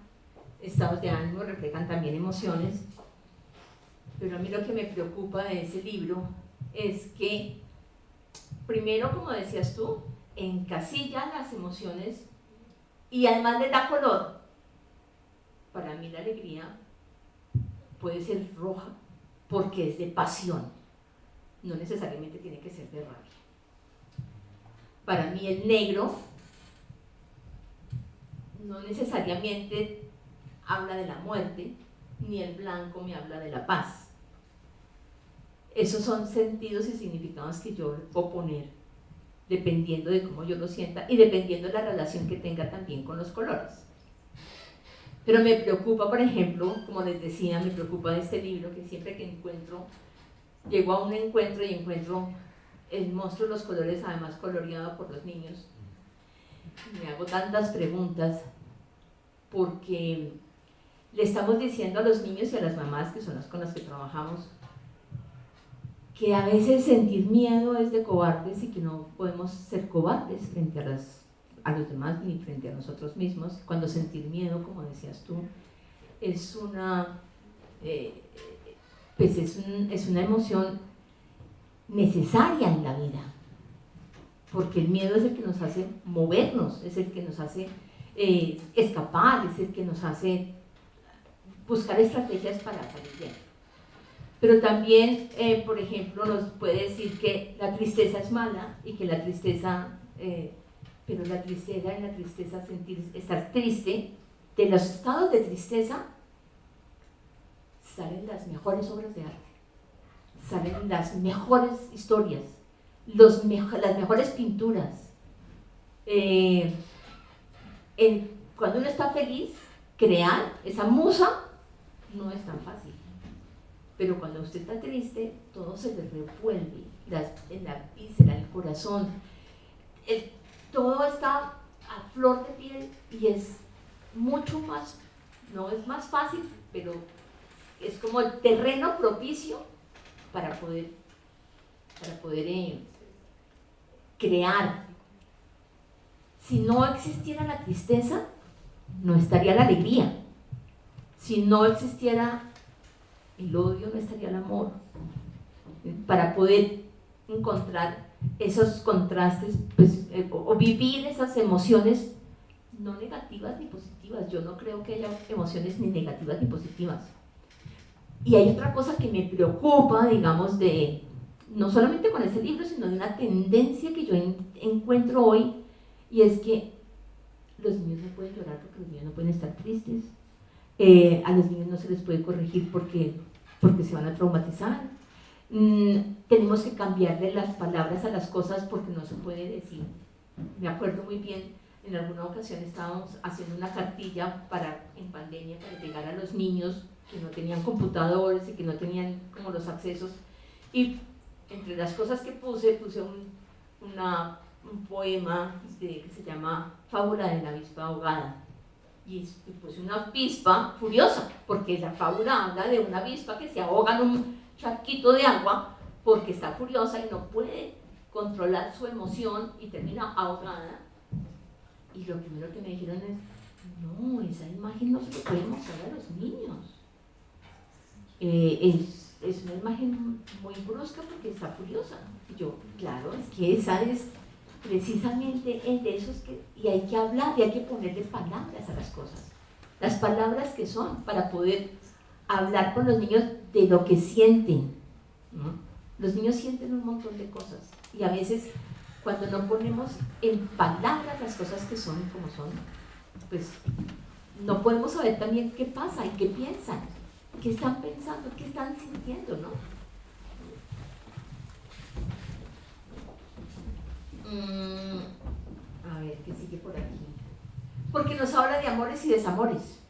estados de ánimo, reflejan también emociones. Pero a mí lo que me preocupa de ese libro es que, primero, como decías tú, encasilla las emociones y además le da color. Para mí la alegría puede ser roja porque es de pasión, no necesariamente tiene que ser de rabia. Para mí el negro no necesariamente habla de la muerte, ni el blanco me habla de la paz. Esos son sentidos y significados que yo le puedo poner dependiendo de cómo yo lo sienta y dependiendo de la relación que tenga también con los colores. Pero me preocupa, por ejemplo, como les decía, me preocupa de este libro, que siempre que llego a un encuentro y encuentro el monstruo de los colores, además coloreado por los niños, me hago tantas preguntas porque le estamos diciendo a los niños y a las mamás, que son las con las que trabajamos, que a veces sentir miedo es de cobardes y que no podemos ser cobardes frente a los demás ni frente a nosotros mismos, cuando sentir miedo, como decías tú, es una emoción necesaria en la vida, porque el miedo es el que nos hace movernos, es el que nos hace escapar, es el que nos hace buscar estrategias para salir bien. Pero también, por ejemplo, nos puede decir que la tristeza es mala y que la tristeza, pero la tristeza, estar triste, de los estados de tristeza salen las mejores obras de arte, salen las mejores historias, las mejores pinturas. Cuando uno está feliz, crear esa musa no es tan fácil. Pero cuando usted está triste, todo se le revuelve en la víscera, el corazón. Todo está a flor de piel y es mucho más, no es más fácil, pero es como el terreno propicio para poder crear. Si no existiera la tristeza, no estaría la alegría. Si no existiera el odio, no estaría el amor. Para poder encontrar esos contrastes, o vivir esas emociones no negativas ni positivas. Yo no creo que haya emociones ni negativas ni positivas. Y hay otra cosa que me preocupa, digamos, no solamente con este libro, sino de una tendencia que yo encuentro hoy, y es que los niños no pueden llorar porque los niños no pueden estar tristes. A los niños no se les puede corregir porque se van a traumatizar. Tenemos que cambiarle las palabras a las cosas porque no se puede decir. Me acuerdo muy bien En alguna ocasión estábamos haciendo una cartilla en pandemia para llegar a los niños que no tenían computadores y que no tenían como los accesos. Y entre las cosas que puse un poema que se llama Fábula de la avispa ahogada. Y puse una avispa furiosa, porque la fábula habla de una avispa que se ahoga en un charquito de agua porque está furiosa y no puede controlar su emoción y termina ahogada. Y lo primero que me dijeron es, no, esa imagen no se le puede mostrar a los niños. Es una imagen muy brusca porque está furiosa. Y yo, claro, es que esa es precisamente el de esos y hay que hablar y hay que ponerle palabras a las cosas. Las palabras que son para poder hablar con los niños de lo que sienten, ¿no? Los niños sienten un montón de cosas y a veces cuando no ponemos en palabras las cosas que son como son, pues no podemos saber también qué pasa y qué piensan, qué están pensando, qué están sintiendo, ¿no? A ver, ¿qué sigue por aquí? Porque nos habla de amores y desamores.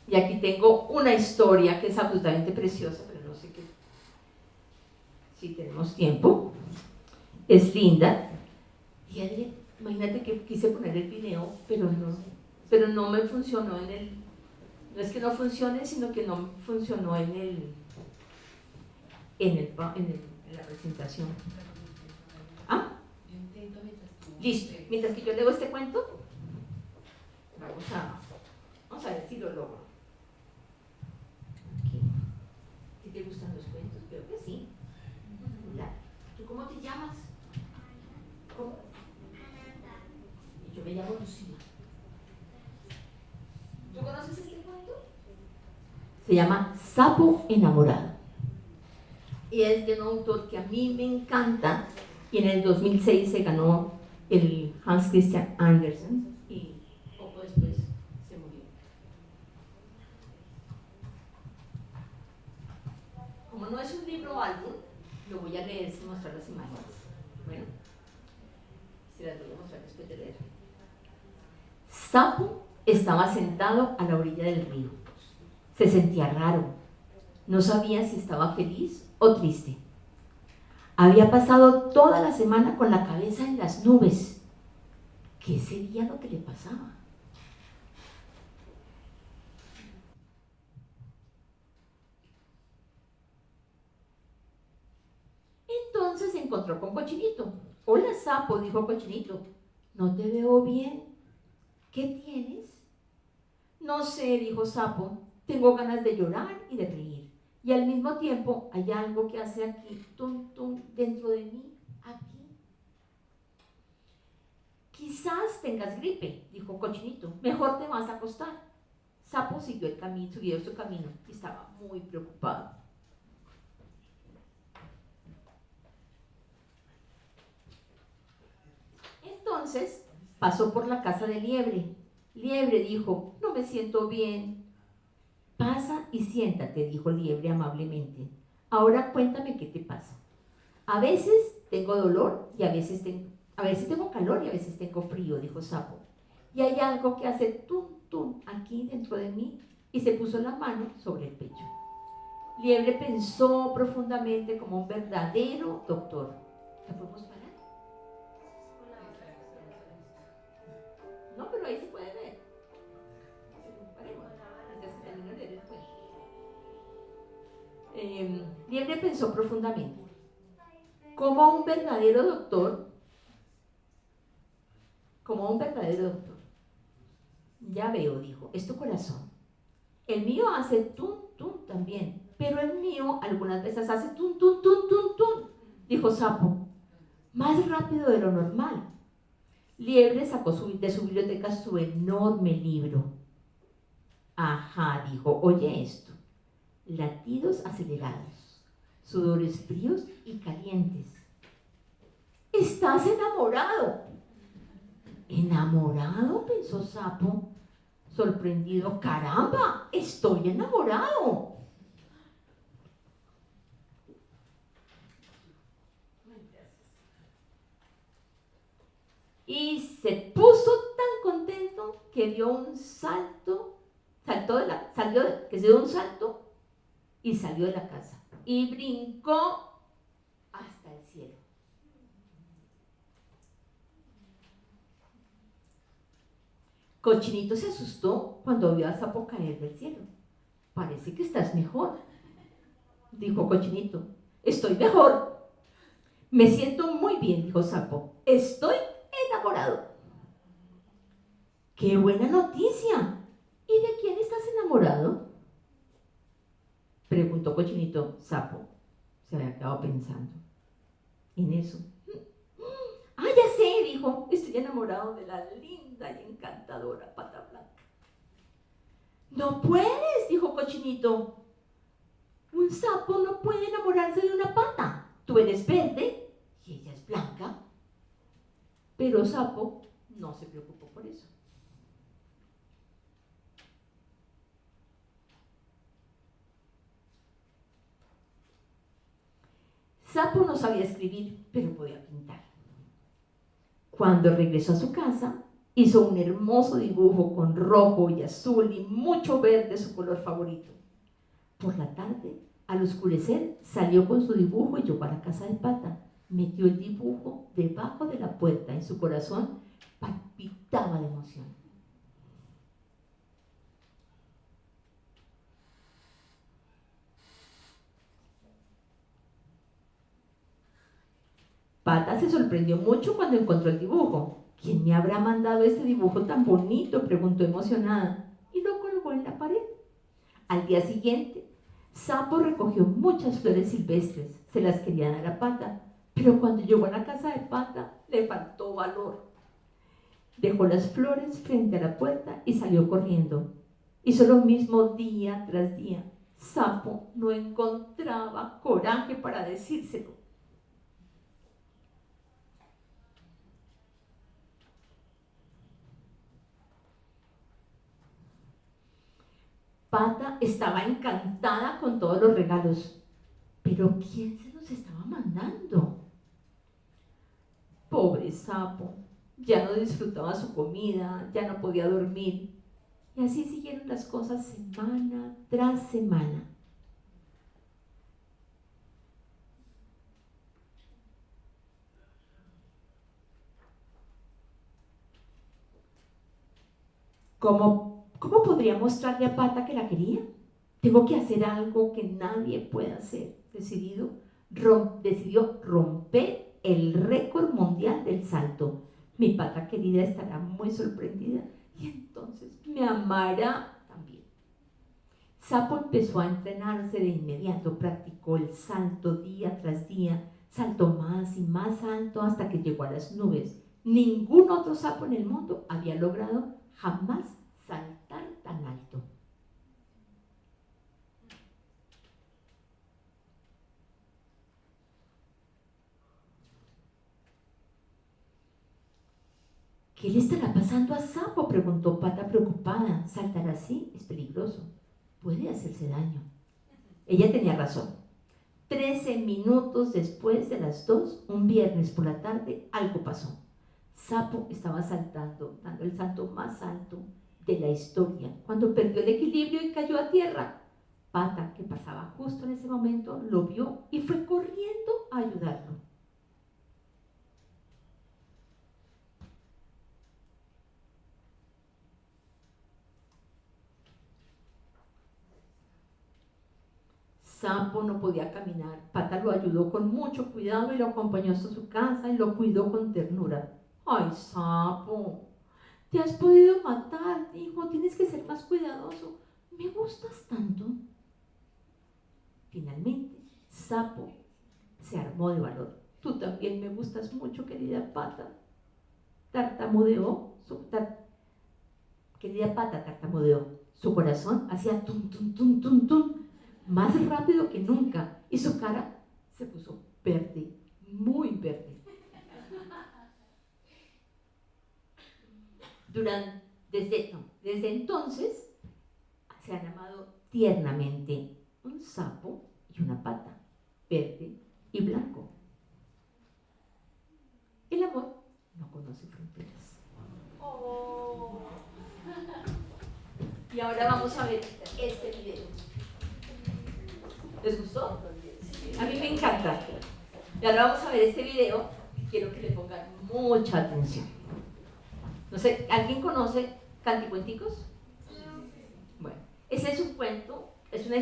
Y aquí tengo una historia que es absolutamente preciosa, pero no sé si tenemos tiempo. Es linda. Y imagínate que quise poner el video, pero no me funcionó no es que no funcione, sino que no funcionó en la presentación. ¿Ah? Listo. Mientras que yo leo este cuento, vamos a ver si lo logro. Aquí. ¿Sí te gustan los cuentos? Creo que sí. ¿Tú cómo te llamas? ¿Cómo? Yo me llamo Lucía. ¿Tú conoces este cuento? Se llama Sapo enamorado. Y es de un autor que a mí me encanta y en el 2006 se ganó el Hans Christian Andersen y poco después se murió. Como no es un libro álbum, lo voy a leer sin mostrar las imágenes. Bueno, se las voy a mostrar después de leer. Sapo estaba sentado a la orilla del río. Se sentía raro. No sabía si estaba feliz o triste. Había pasado toda la semana con la cabeza en las nubes. ¿Qué sería lo que le pasaba? Entonces se encontró con Cochinito. Hola, Sapo, dijo Cochinito. No te veo bien. ¿Qué tienes? No sé, dijo Sapo. Tengo ganas de llorar y de reír. Y al mismo tiempo hay algo que hace aquí, tum, tum, dentro de mí, aquí. Quizás tengas gripe, dijo Cochinito. Mejor te vas a acostar. Sapo siguió su camino y estaba muy preocupado. Entonces pasó por la casa de Liebre. Liebre dijo, no me siento bien. Pasa y siéntate, dijo Liebre amablemente. Ahora cuéntame qué te pasa. A veces tengo dolor y a veces tengo calor y a veces tengo frío, dijo Sapo. Y hay algo que hace tum, tum aquí dentro de mí y se puso la mano sobre el pecho. Liebre pensó profundamente como un verdadero doctor. ¿La podemos parar? No, pero ahí se puede ver. Paremos, antes que termine de leer el cuento. Liebre pensó profundamente. Como un verdadero doctor. Ya veo, dijo, es tu corazón. El mío hace tum, tum también, pero el mío algunas veces hace tum, tum, tum, tum, tum, dijo Sapo, más rápido de lo normal. Liebre sacó de su biblioteca su enorme libro. Ajá, dijo, oye esto. Latidos acelerados, sudores fríos y calientes. Estás enamorado. ¿Enamorado?, pensó Sapo, sorprendido. ¡Caramba! ¡Estoy enamorado! y se puso tan contento que dio un salto, que se dio un salto y salió de la casa y brincó hasta el cielo. Cochinito se asustó cuando vio a Sapo caer del cielo. Parece que estás mejor, dijo Cochinito. Estoy mejor. Me siento muy bien, dijo Sapo. Estoy enamorado. ¡Qué buena noticia! ¿Y de quién estás enamorado?, preguntó Cochinito. Sapo se había quedado pensando en eso. ¡Ah, ya sé!, dijo. Estoy enamorado de la linda y encantadora Pata Blanca. No puedes, dijo Cochinito. Un sapo no puede enamorarse de una pata. Tú eres verde y ella es blanca. Pero Sapo no se preocupó por eso. Sapo no sabía escribir, pero podía pintar. Cuando regresó a su casa, hizo un hermoso dibujo con rojo y azul y mucho verde, su color favorito. Por la tarde, al oscurecer, salió con su dibujo y llegó a la casa de Pata. Metió el dibujo debajo de la puerta y su corazón palpitaba de emoción. Pata se sorprendió mucho cuando encontró el dibujo. ¿Quién me habrá mandado este dibujo tan bonito?, preguntó emocionada, y lo colgó en la pared. Al día siguiente, Sapo recogió muchas flores silvestres, se las quería dar a Pata, pero cuando llegó a la casa de Pata, le faltó valor. Dejó las flores frente a la puerta y salió corriendo. Hizo lo mismo día tras día. Sapo no encontraba coraje para decírselo. Pata estaba encantada con todos los regalos. ¿Pero quién se los estaba mandando? Pobre Sapo, ya no disfrutaba su comida, ya no podía dormir. Y así siguieron las cosas semana tras semana. ¿Cómo podría mostrarle a Pata que la quería? Tengo que hacer algo que nadie pueda hacer. Decidió romper el récord mundial del salto. Mi Pata querida estará muy sorprendida y entonces me amará también. Sapo empezó a entrenarse de inmediato, practicó el salto día tras día, saltó más y más alto hasta que llegó a las nubes. Ningún otro sapo en el mundo había logrado jamás saltar tan alto. ¿Qué le estará pasando a Sapo?, preguntó Pata preocupada. Saltar así es peligroso, puede hacerse daño. Ella tenía razón. 13 minutos después de las 2, un viernes por la tarde, algo pasó. Sapo estaba saltando, dando el salto más alto de la historia, cuando perdió el equilibrio y cayó a tierra. Pata, que pasaba justo en ese momento, lo vio y fue corriendo a ayudarlo. Sapo no podía caminar. Pata lo ayudó con mucho cuidado y lo acompañó hasta su casa y lo cuidó con ternura. ¡Ay, Sapo! Te has podido matar, hijo. Tienes que ser más cuidadoso. Me gustas tanto. Finalmente, Sapo se armó de valor. Tú también me gustas mucho, querida Pata. Querida Pata, tartamudeó. Su corazón hacía tum, tum, tum, tum, tum, más rápido que nunca, y su cara se puso verde, muy verde. Desde entonces se han amado tiernamente un sapo y una pata, verde y blanco. El amor no conoce fronteras. Y ahora vamos a ver este video. ¿Les gustó? A mí me encanta. Y ahora vamos a ver este video y quiero que le pongan mucha atención. No sé, ¿alguien conoce Canticuenticos? Bueno, ese es un cuento, es una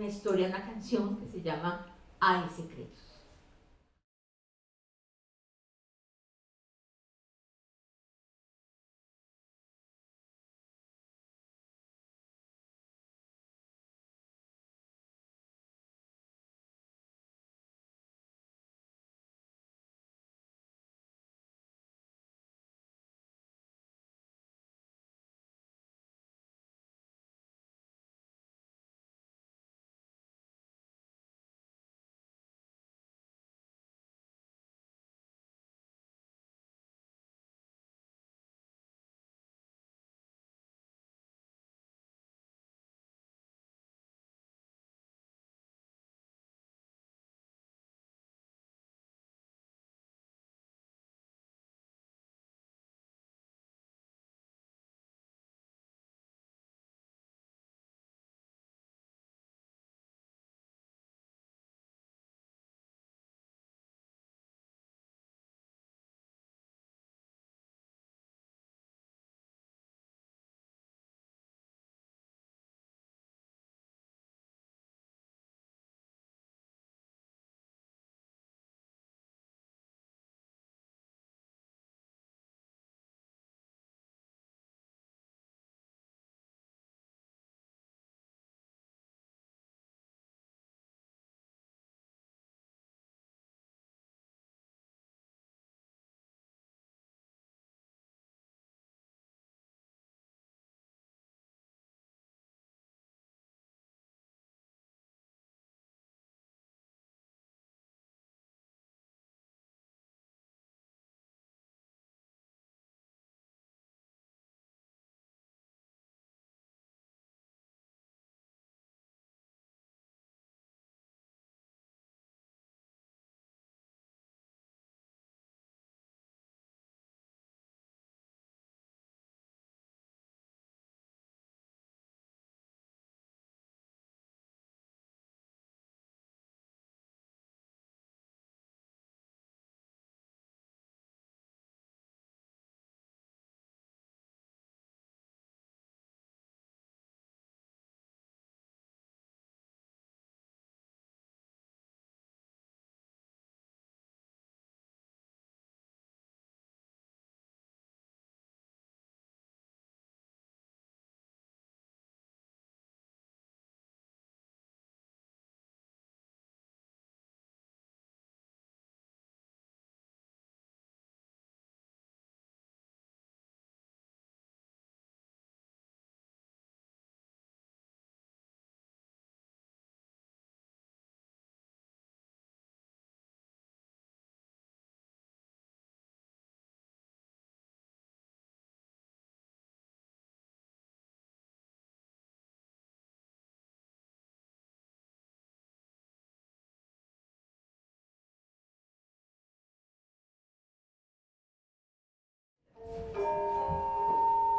historia, una canción que se llama Hay secretos.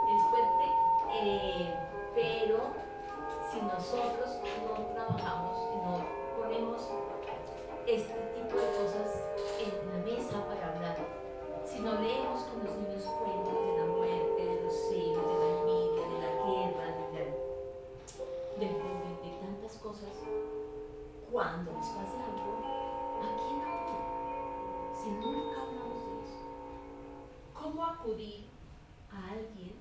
Es fuerte, pero si nosotros no trabajamos y no ponemos este tipo de cosas en la mesa para hablar, si no leemos con los niños cuentos de la muerte, de los celos, de la envidia, de la guerra, de tantas cosas, cuando les pase algo, ¿a quién acudir? Si nunca hablamos de eso, ¿cómo acudir a alguien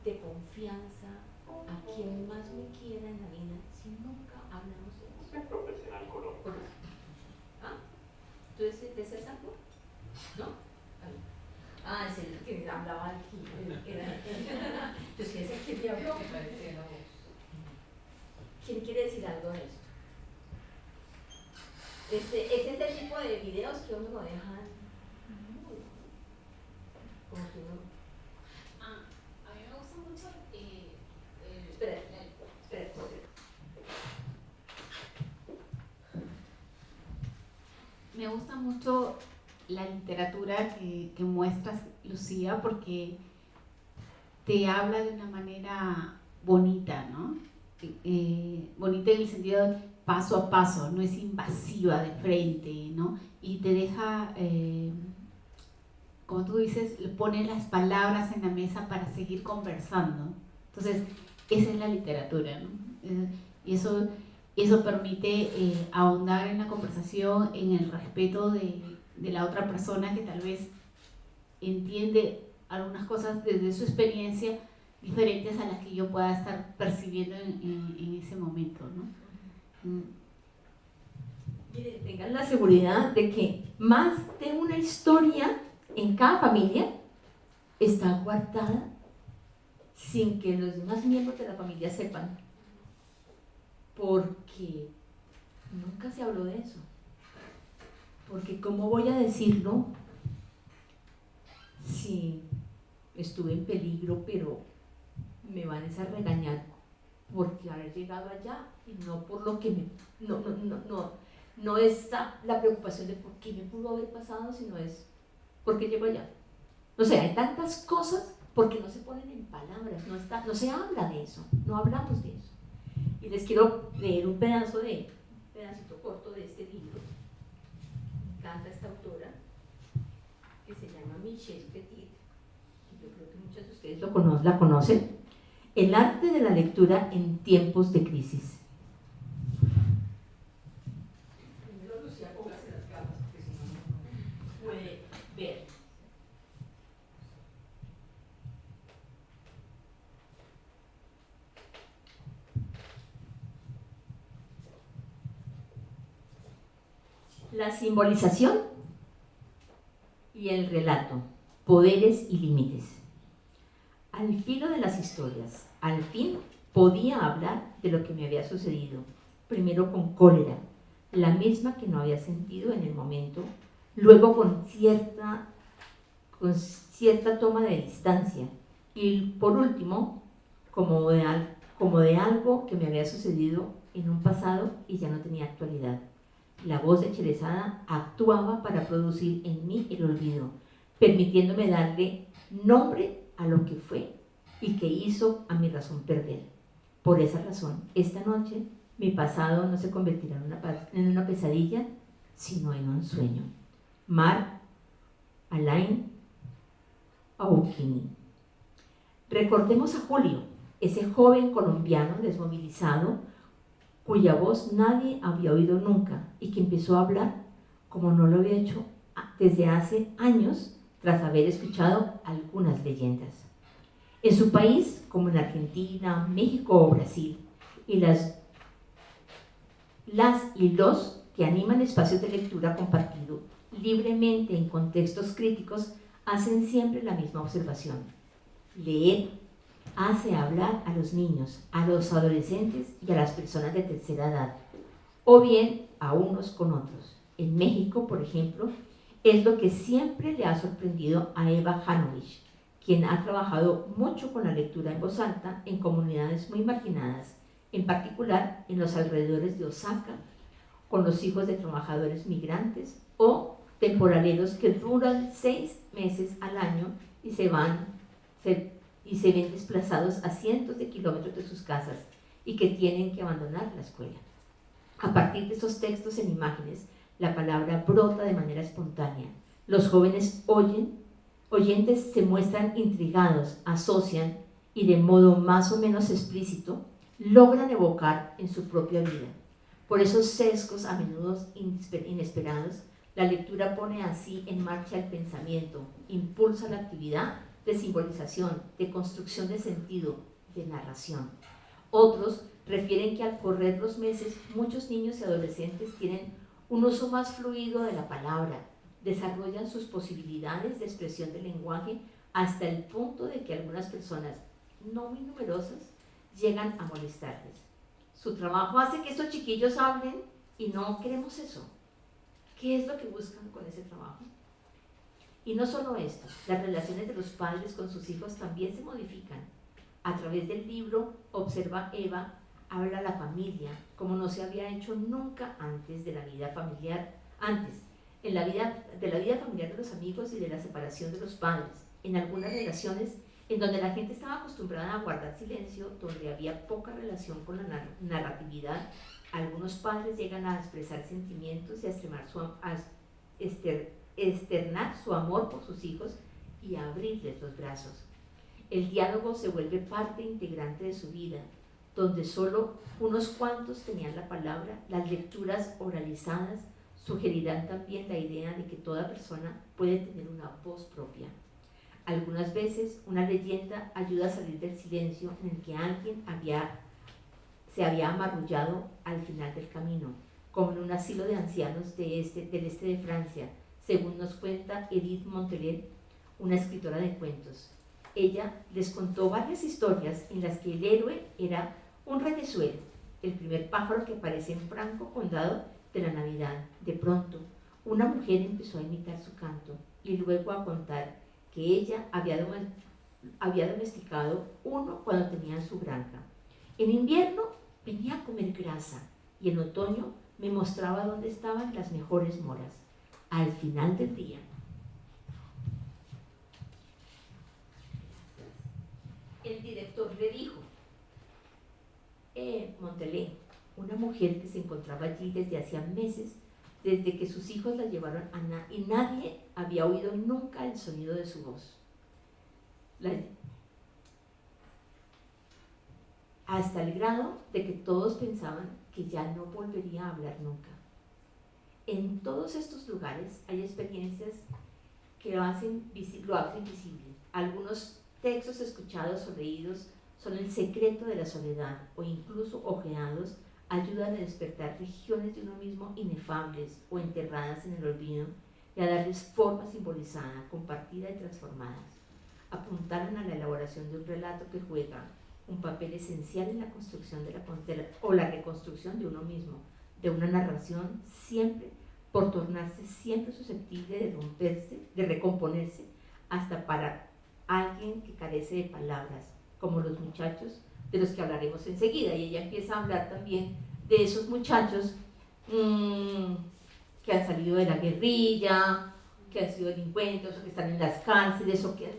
de confianza, a quien más me quiera en la vida, si nunca hablamos de eso? Un profesional colombiano. ¿Ah? ¿Tú de algo? ¿No? Ah, es el que hablaba aquí. Entonces, ¿ese es el que habló? ¿Quién quiere decir algo de esto? Ese es el tipo de videos que uno lo dejan como que uno... A mí me gusta mucho Espera. Me gusta mucho la literatura que muestras, Lucía, porque te habla de una manera bonita, ¿no? Bonita en el sentido de paso a paso, no es invasiva de frente, ¿no? Y te deja, como tú dices, le pone las palabras en la mesa para seguir conversando. Entonces, esa es la literatura, ¿no? Y eso permite ahondar en la conversación, en el respeto de la otra persona que tal vez entiende algunas cosas desde su experiencia diferentes a las que yo pueda estar percibiendo en ese momento, ¿no? Mire, tengan la seguridad de que más de una historia en cada familia está guardada sin que los demás miembros de la familia sepan, porque nunca se habló de eso. Porque ¿cómo voy a decirlo si estuve en peligro, pero me van a regañar porque haber llegado allá y no por lo que me... No es la preocupación de por qué me pudo haber pasado, sino es por qué llego allá. O sea, hay tantas cosas porque no se ponen en palabras, no se habla de eso, no hablamos de eso. Y les quiero leer un pedacito corto de este libro. Me encanta esta autora, que se llama Michelle Petit, que yo creo que muchos de ustedes la conocen. El arte de la lectura en tiempos de crisis. Primero, Lucía, póngase las gafas, porque si no, no puede ver. La simbolización y el relato, poderes y límites. Al filo de las historias, al fin podía hablar de lo que me había sucedido, primero con cólera, la misma que no había sentido en el momento, luego con cierta toma de distancia y por último como de algo que me había sucedido en un pasado y ya no tenía actualidad. La voz de Cherezada actuaba para producir en mí el olvido, permitiéndome darle nombre a lo que fue y que hizo a mi razón perder. Por esa razón, esta noche mi pasado no se convertirá en una pesadilla, sino en un sueño. Mar Alain Aoukini. Recordemos a Julio, ese joven colombiano desmovilizado cuya voz nadie había oído nunca y que empezó a hablar como no lo había hecho desde hace años tras haber escuchado algunas leyendas. En su país, como en Argentina, México o Brasil, y las y los que animan espacios de lectura compartido libremente en contextos críticos hacen siempre la misma observación. Leer hace hablar a los niños, a los adolescentes y a las personas de tercera edad, o bien a unos con otros. En México, por ejemplo, es lo que siempre le ha sorprendido a Eva Hanovich, quien ha trabajado mucho con la lectura en voz alta en comunidades muy marginadas, en particular en los alrededores de Osaka, con los hijos de trabajadores migrantes o temporaleros que duran 6 meses al año y se ven desplazados a cientos de kilómetros de sus casas y que tienen que abandonar la escuela. A partir de esos textos en imágenes, la palabra brota de manera espontánea. Los jóvenes oyentes se muestran intrigados, asocian y de modo más o menos explícito logran evocar en su propia vida. Por esos sesgos a menudo inesperados, la lectura pone así en marcha el pensamiento, impulsa la actividad de simbolización, de construcción de sentido, de narración. Otros refieren que al correr los meses, muchos niños y adolescentes tienen un uso más fluido de la palabra, desarrollan sus posibilidades de expresión del lenguaje hasta el punto de que algunas personas, no muy numerosas, llegan a molestarles. Su trabajo hace que estos chiquillos hablen y no queremos eso. ¿Qué es lo que buscan con ese trabajo? Y no solo esto, las relaciones de los padres con sus hijos también se modifican. A través del libro, observa Eva, habla la familia como no se había hecho nunca antes de la vida familiar, de la vida familiar de los amigos y de la separación de los padres. En algunas relaciones, En donde la gente estaba acostumbrada a guardar silencio, donde había poca relación con la narratividad, algunos padres llegan a expresar sentimientos y a externar su amor por sus hijos y a abrirles los brazos. El diálogo se vuelve parte integrante de su vida, donde solo unos cuantos tenían la palabra. Las lecturas oralizadas sugerirán también la idea de que toda persona puede tener una voz propia. Algunas veces una leyenda ayuda a salir del silencio en el que alguien se había amarrullado al final del camino, como en un asilo de ancianos del este de Francia, según nos cuenta Edith Montelet, una escritora de cuentos. Ella les contó varias historias en las que el héroe era un reyezuelo, el primer pájaro que aparece en Franco Condado de la Navidad. De pronto, una mujer empezó a imitar su canto y luego a contar que ella había domesticado uno cuando tenía su granja. En invierno venía a comer grasa y en otoño me mostraba dónde estaban las mejores moras. Al final del día, el director le dijo: Montelet, una mujer que se encontraba allí desde hacía meses, desde que sus hijos la llevaron y nadie había oído nunca el sonido de su voz. Hasta el grado de que todos pensaban que ya no volvería a hablar nunca. En todos estos lugares hay experiencias que lo hacen visible. Algunos textos escuchados o leídos son el secreto de la soledad, o incluso ojeados ayudan a despertar regiones de uno mismo inefables o enterradas en el olvido y a darles forma simbolizada, compartida y transformadas. Apuntaron a la elaboración de un relato que juega un papel esencial en la construcción o la reconstrucción de uno mismo, de una narración, siempre por tornarse siempre susceptible de recomponerse, hasta para alguien que carece de palabras, como los muchachos de los que hablaremos enseguida. Y ella empieza a hablar también de esos muchachos que han salido de la guerrilla, que han sido delincuentes, o que están en las cárceles, o que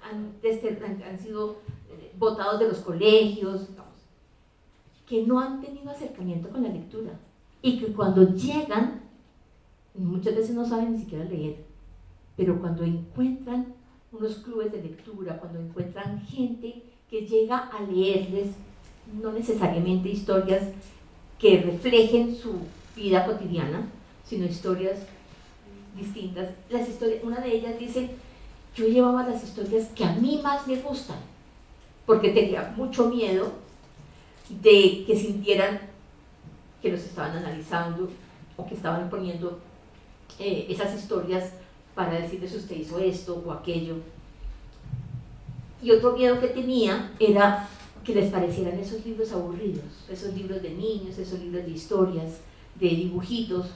han sido botados de los colegios, digamos, que no han tenido acercamiento con la lectura y que cuando llegan, muchas veces no saben ni siquiera leer, pero cuando encuentran unos clubes de lectura, cuando encuentran gente que llega a leerles, no necesariamente historias que reflejen su vida cotidiana, sino historias distintas. Una de ellas dice: yo llevaba las historias que a mí más me gustan, porque tenía mucho miedo de que sintieran que los estaban analizando o que estaban poniendo esas historias para decirles: usted hizo esto o aquello. Y otro miedo que tenía era que les parecieran esos libros aburridos, esos libros de niños, esos libros de historias, de dibujitos.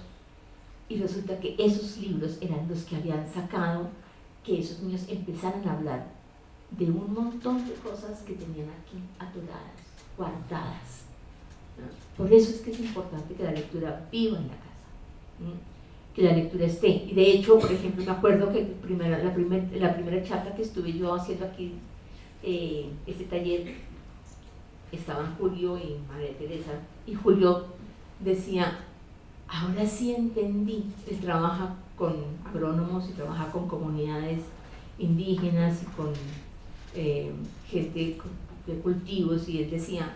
Y resulta que esos libros eran los que habían sacado que esos niños empezaran a hablar de un montón de cosas que tenían aquí atoradas, guardadas, ¿no? Por eso es que es importante que la lectura viva en la casa, ¿no? Que la lectura esté. Y de hecho, por ejemplo, me acuerdo que la primera charla que estuve yo haciendo aquí, este taller, estaban Julio y María Teresa, y Julio decía: ahora sí entendí. Él trabaja con agrónomos y trabaja con comunidades indígenas y con gente de cultivos, y él decía: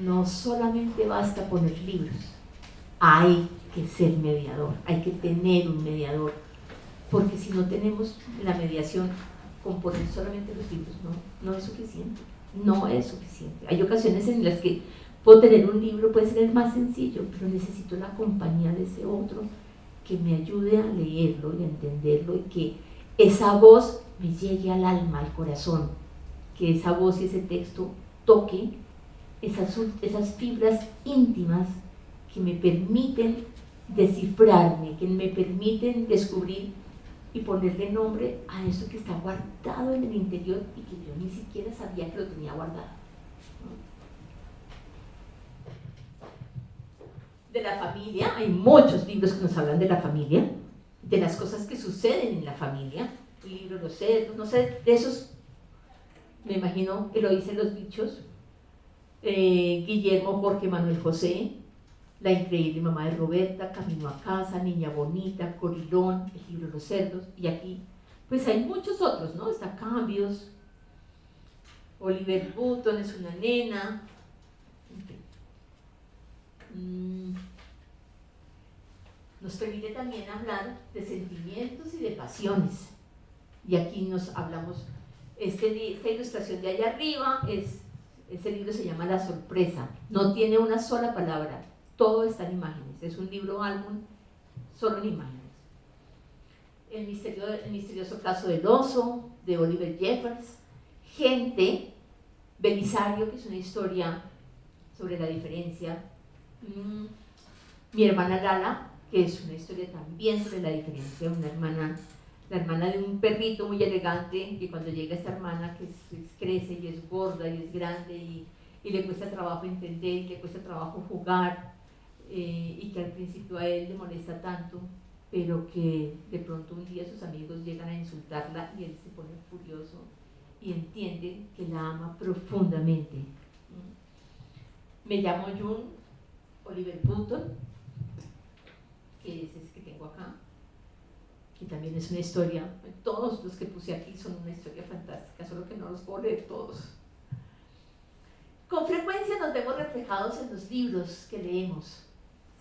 no solamente basta poner libros, hay que ser mediador, hay que tener un mediador, porque si no tenemos la mediación, con poner solamente los libros no es suficiente, no es suficiente. Hay ocasiones en las que puedo tener un libro, puede ser el más sencillo, pero necesito la compañía de ese otro que me ayude a leerlo y a entenderlo, y que esa voz me llegue al alma, al corazón, que esa voz y ese texto toque esas fibras íntimas que me permiten descifrarme, que me permiten descubrir y ponerle nombre a eso que está guardado en el interior y que yo ni siquiera sabía que lo tenía guardado. De la familia, hay muchos libros que nos hablan de la familia, de las cosas que suceden en la familia, libros, los cerdos, no sé, de esos me imagino Eloísa y los bichos, Guillermo Jorge Manuel José, La increíble mamá de Roberta, Camino a casa, Niña bonita, Corilón, El libro de los cerdos, y aquí pues hay muchos otros, ¿no? Está Cambios, Oliver Button es una nena, en fin. Nos permite también hablar de sentimientos y de pasiones, y aquí nos hablamos, esta ilustración de allá arriba, este libro se llama La sorpresa, no tiene una sola palabra, todo está en imágenes, es un libro álbum solo en imágenes. El misterioso caso del oso, de Oliver Jeffers, Gente, Belisario, que es una historia sobre la diferencia, Mi hermana Lala, que es una historia también sobre la diferencia, la hermana de un perrito muy elegante, que cuando llega esta hermana que crece y es gorda y es grande y le cuesta trabajo entender y le cuesta trabajo jugar, y que al principio a él le molesta tanto, pero que de pronto un día sus amigos llegan a insultarla y él se pone furioso y entiende que la ama profundamente. Me llamo June, Oliver Button, que es ese que tengo acá, que también es una historia, todos los que puse aquí son una historia fantástica, solo que no los puedo leer todos. Con frecuencia nos vemos reflejados en los libros que leemos,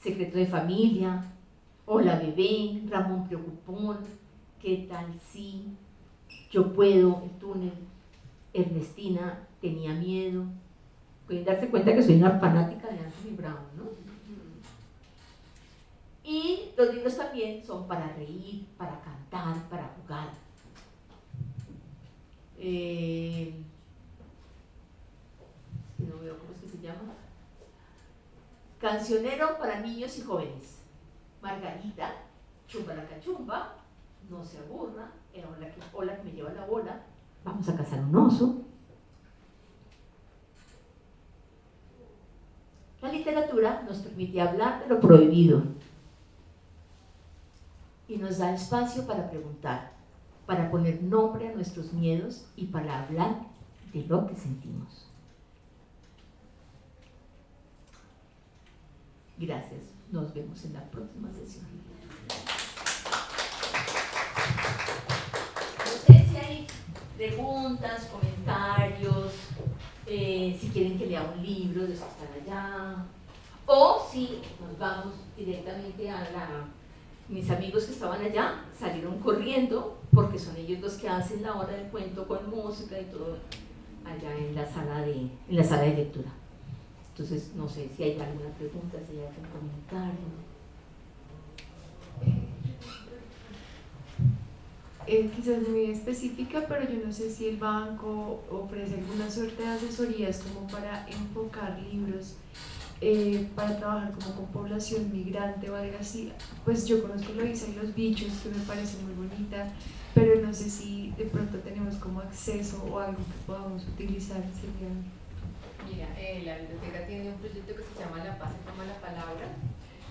Secreto de familia, Hola bebé, Ramón preocupón, ¿Qué tal si?, Yo puedo, El túnel, Ernestina, Tenía miedo. Pueden darse cuenta que soy una fanática de Anthony Brown, ¿no? Y los libros también son para reír, para cantar, para jugar. No veo cómo es que se llama. Cancionero para niños y jóvenes. Margarita, Chumba la cachumba, No se aburra, Era Ola que me lleva la bola, Vamos a cazar un oso. La literatura nos permite hablar de lo prohibido y nos da espacio para preguntar, para poner nombre a nuestros miedos y para hablar de lo que sentimos. Gracias. Nos vemos en la próxima sesión. No sé si hay preguntas, comentarios, si quieren que lea un libro de los que están allá, o si nos vamos directamente mis amigos que estaban allá salieron corriendo porque son ellos los que hacen la hora del cuento con música y todo allá en la sala de lectura. Entonces, no sé si hay alguna pregunta, si hay algún comentario. Quizás muy específica, pero yo no sé si el banco ofrece alguna suerte de asesorías como para enfocar libros para trabajar como con población migrante o algo así. Pues yo conozco Eloísa y los bichos, que me parece muy bonita, pero no sé si de pronto tenemos como acceso o algo que podamos utilizar. Mira, la biblioteca tiene un proyecto que se llama La Paz se toma la palabra.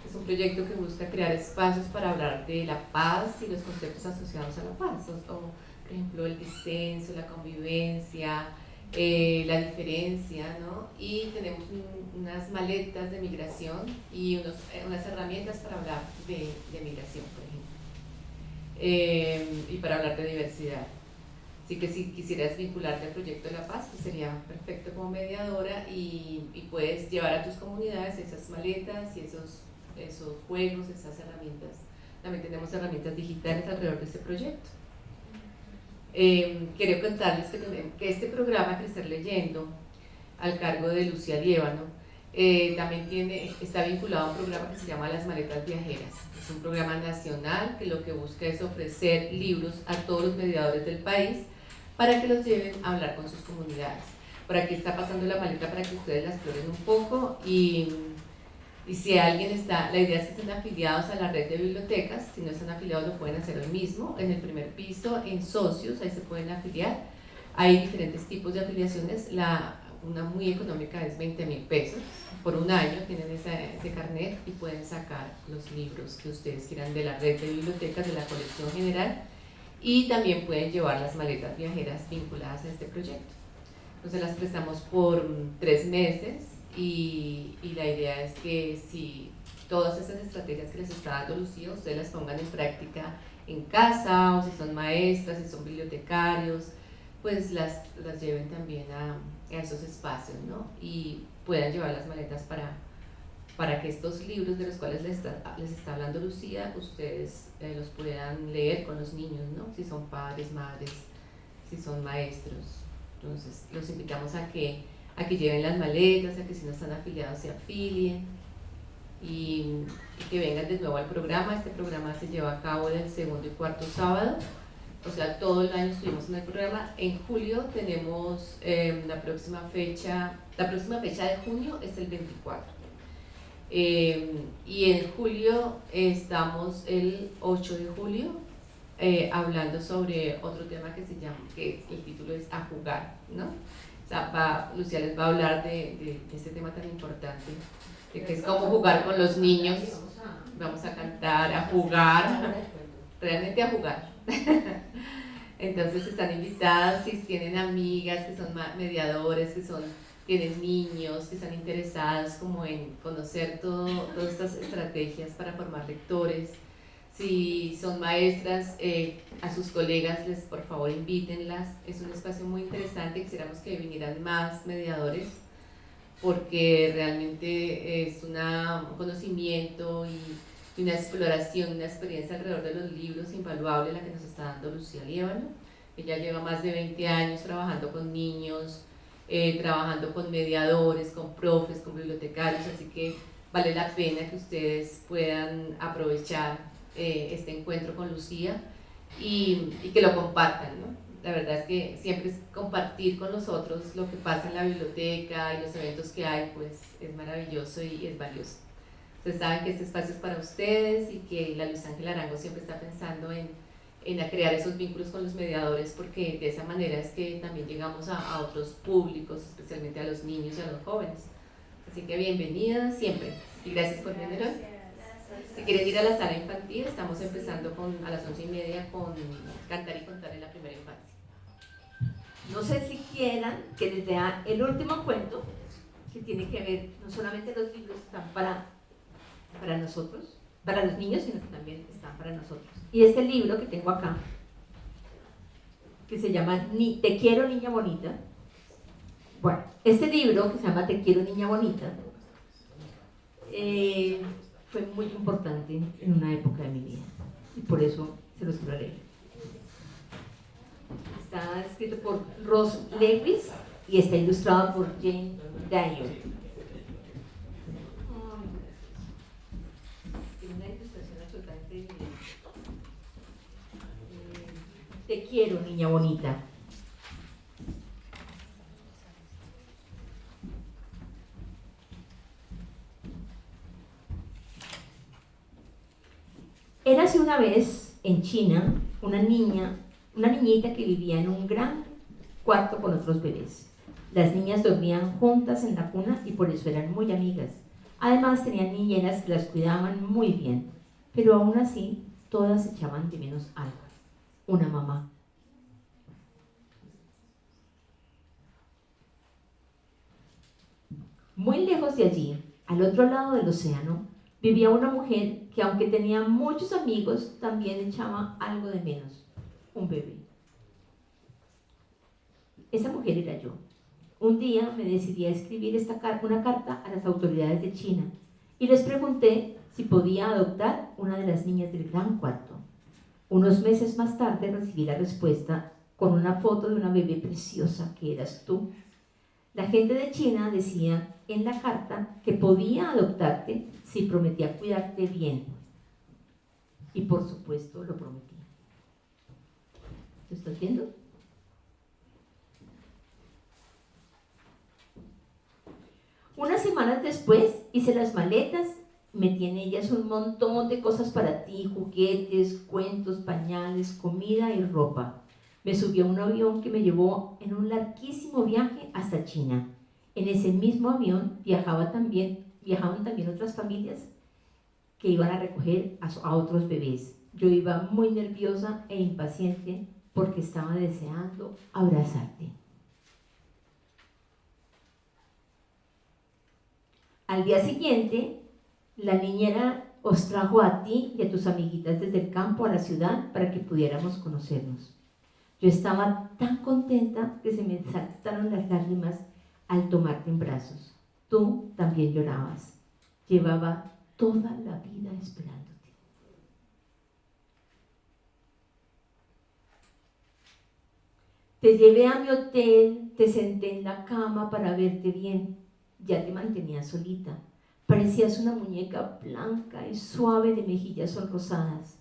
Es un proyecto que busca crear espacios para hablar de la paz y los conceptos asociados a la paz, por ejemplo, el disenso, la convivencia, la diferencia, ¿no? Y tenemos unas maletas de migración y unas herramientas para hablar de migración, por ejemplo, y para hablar de diversidad. Así que si quisieras vincularte al proyecto de la paz, pues sería perfecto como mediadora y puedes llevar a tus comunidades esas maletas y esos juegos, esas herramientas. También tenemos herramientas digitales alrededor de este proyecto. Quiero contarles que este programa Crecer Leyendo, al cargo de Lucía Liévano, también está vinculado a un programa que se llama Las Maletas Viajeras. Es un programa nacional que lo que busca es ofrecer libros a todos los mediadores del país para que los lleven a hablar con sus comunidades. Por aquí está pasando la maleta para que ustedes la exploren un poco y si alguien la idea es que estén afiliados a la red de bibliotecas. Si no están afiliados lo pueden hacer hoy mismo, en el primer piso, en socios, ahí se pueden afiliar. Hay diferentes tipos de afiliaciones, una muy económica es 20.000 pesos, por un año tienen ese carnet y pueden sacar los libros que ustedes quieran de la red de bibliotecas de la colección general y también pueden llevar las maletas viajeras vinculadas a este proyecto. Entonces las prestamos por 3 meses y la idea es que si todas esas estrategias que les está dando Lucía, ustedes las pongan en práctica en casa, o si son maestras, si son bibliotecarios, pues las lleven también a esos espacios, ¿no? Y puedan llevar las maletas para que estos libros de los cuales les está hablando Lucía, ustedes los puedan leer con los niños, ¿no? Si son padres, madres, si son maestros. Entonces los invitamos a que lleven las maletas, a que si no están afiliados se afilien y que vengan de nuevo al programa. Este programa se lleva a cabo el segundo y cuarto sábado, o sea, todo el año estuvimos en el programa. En julio tenemos la próxima fecha de junio es el 24. Y en julio estamos el 8 de julio hablando sobre otro tema que el título es A Jugar, ¿no? O sea, Lucía les va a hablar de este tema tan importante, de que es cómo jugar con los niños. Vamos a cantar, a jugar, realmente a jugar. Entonces están invitadas si tienen amigas que son mediadores, tienen niños que están interesados como en conocer todas estas estrategias para formar lectores. Si son maestras, a sus colegas por favor invítenlas. Es un espacio muy interesante, quisiéramos que vinieran más mediadores porque realmente es un conocimiento y una exploración, una experiencia alrededor de los libros invaluable la que nos está dando Lucía Liévano. Ella lleva más de 20 años trabajando con niños, trabajando con mediadores, con profes, con bibliotecarios, así que vale la pena que ustedes puedan aprovechar este encuentro con Lucía y que lo compartan, ¿no? La verdad es que siempre es compartir con los otros lo que pasa en la biblioteca y los eventos que hay, pues es maravilloso y es valioso. Ustedes saben que este espacio es para ustedes y que la Luis Ángel Arango siempre está pensando en crear esos vínculos con los mediadores, porque de esa manera es que también llegamos a otros públicos, especialmente a los niños y a los jóvenes. Así que bienvenidas siempre y gracias por venir hoy. Si quieren ir a la sala infantil, estamos empezando a las 11:30 con Cantar y Contar en la primera infancia. No sé si quieran que les dé el último cuento, que tiene que ver, no solamente los libros están para nosotros, para los niños, sino que también están para nosotros. Y este libro que tengo acá, que se llama Te quiero, niña bonita. Bueno, este libro que se llama Te quiero, niña bonita, fue muy importante en una época de mi vida y por eso se los quiero leer. Está escrito por Ross Lewis y está ilustrado por Jane Dyer. Tiene una ilustración absolutamente divina. Te quiero, niña bonita. Érase una vez en China una niñita que vivía en un gran cuarto con otros bebés. Las niñas dormían juntas en la cuna y por eso eran muy amigas. Además tenían niñeras que las cuidaban muy bien, pero aún así todas echaban de menos algo: una mamá. Muy lejos de allí, al otro lado del océano, vivía una mujer que, aunque tenía muchos amigos, también echaba algo de menos: un bebé. Esa mujer era yo. Un día me decidí a escribir una carta a las autoridades de China y les pregunté si podía adoptar una de las niñas del gran cuarto. Unos meses más tarde recibí la respuesta con una foto de una bebé preciosa que eras tú. La gente de China decía en la carta que podía adoptarte si prometía cuidarte bien. Y por supuesto lo prometí. ¿Lo estás viendo? Unas semanas después hice las maletas, metí en ellas un montón de cosas para ti: juguetes, cuentos, pañales, comida y ropa. Me subí a un avión que me llevó en un larguísimo viaje hasta China. En ese mismo avión viajaban también otras familias que iban a recoger a otros bebés. Yo iba muy nerviosa e impaciente porque estaba deseando abrazarte. Al día siguiente, la niñera os trajo a ti y a tus amiguitas desde el campo a la ciudad para que pudiéramos conocernos. Yo estaba tan contenta que se me saltaron las lágrimas al tomarte en brazos. Tú también llorabas. Llevaba toda la vida esperándote. Te llevé a mi hotel, te senté en la cama para verte bien. Ya te mantenías solita. Parecías una muñeca blanca y suave de mejillas sonrosadas.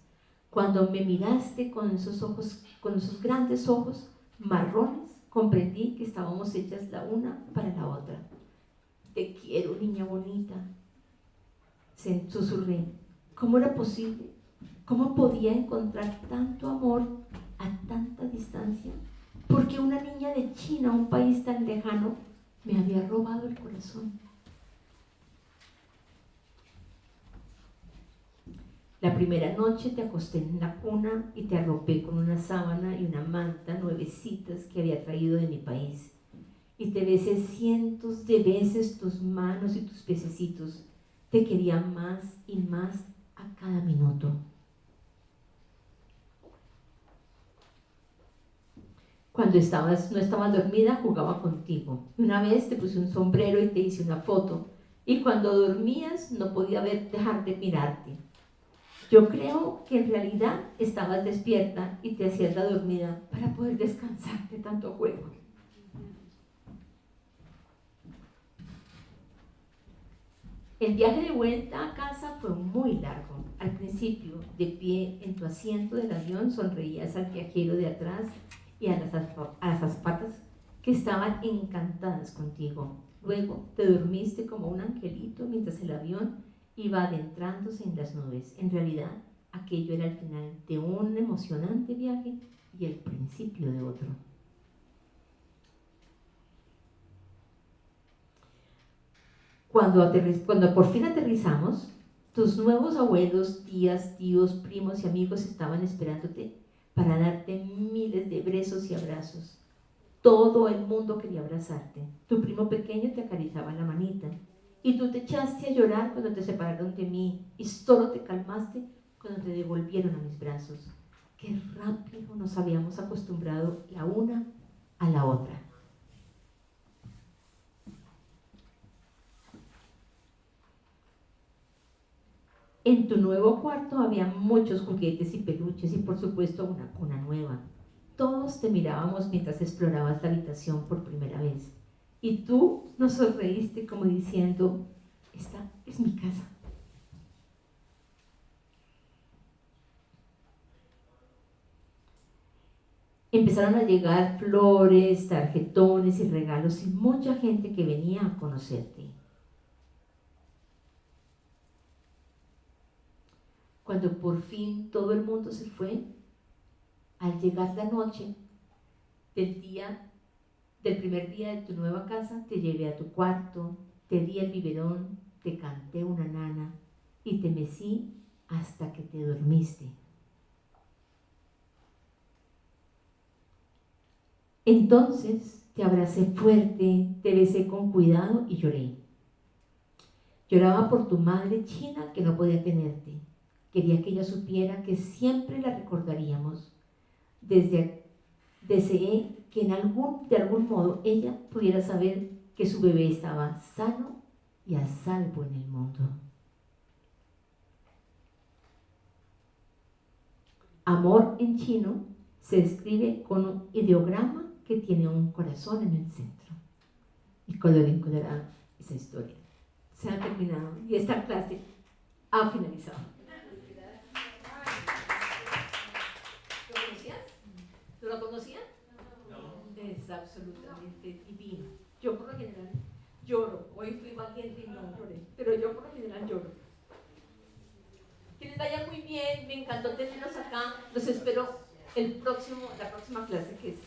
Cuando me miraste con esos ojos, con esos grandes ojos marrones, comprendí que estábamos hechas la una para la otra. Te quiero, niña bonita. Susurré. ¿Cómo era posible? ¿Cómo podía encontrar tanto amor a tanta distancia? Porque una niña de China, un país tan lejano, me había robado el corazón. La primera noche te acosté en la cuna y te arropé con una sábana y una manta nuevecitas que había traído de mi país. Y te besé cientos de veces tus manos y tus piececitos. Te quería más y más a cada minuto. Cuando no estabas dormida, jugaba contigo. Una vez te puse un sombrero y te hice una foto. Y cuando dormías, no podía dejar de mirarte. Yo creo que en realidad estabas despierta y te hacías la dormida para poder descansar de tanto juego. El viaje de vuelta a casa fue muy largo. Al principio, de pie en tu asiento del avión, sonreías al viajero de atrás y a las azafatas que estaban encantadas contigo. Luego te dormiste como un angelito mientras el avión iba adentrándose en las nubes. En realidad, aquello era el final de un emocionante viaje y el principio de otro. Cuando por fin aterrizamos, tus nuevos abuelos, tías, tíos, primos y amigos estaban esperándote para darte miles de besos y abrazos. Todo el mundo quería abrazarte. Tu primo pequeño te acariciaba la manita y tú te echaste a llorar cuando te separaron de mí y solo te calmaste cuando te devolvieron a mis brazos. Qué rápido nos habíamos acostumbrado la una a la otra. En tu nuevo cuarto había muchos juguetes y peluches y por supuesto una cuna nueva. Todos te mirábamos mientras explorabas la habitación por primera vez. Y tú nos sonreíste como diciendo, esta es mi casa. Empezaron a llegar flores, tarjetones y regalos y mucha gente que venía a conocerte. Cuando por fin todo el mundo se fue, al llegar la noche del primer día de tu nueva casa, te llevé a tu cuarto, te di el biberón, te canté una nana y te mecí hasta que te dormiste. Entonces te abracé fuerte, te besé con cuidado y lloré. Lloraba por tu madre china que no podía tenerte. Quería que ella supiera que siempre la recordaríamos. Deseé que de algún modo ella pudiera saber que su bebé estaba sano y a salvo en el mundo. Amor en chino se escribe con un ideograma que tiene un corazón en el centro. Y colorín colorado, esa historia se ha terminado y esta clase ha finalizado. ¿Lo conocías? ¿Tú lo conocías? No. Es absolutamente divino. Yo por lo general lloro. Hoy fui valiente y no lloré, pero yo por lo general lloro. Que les vaya muy bien, me encantó tenerlos acá. Los espero la próxima clase que es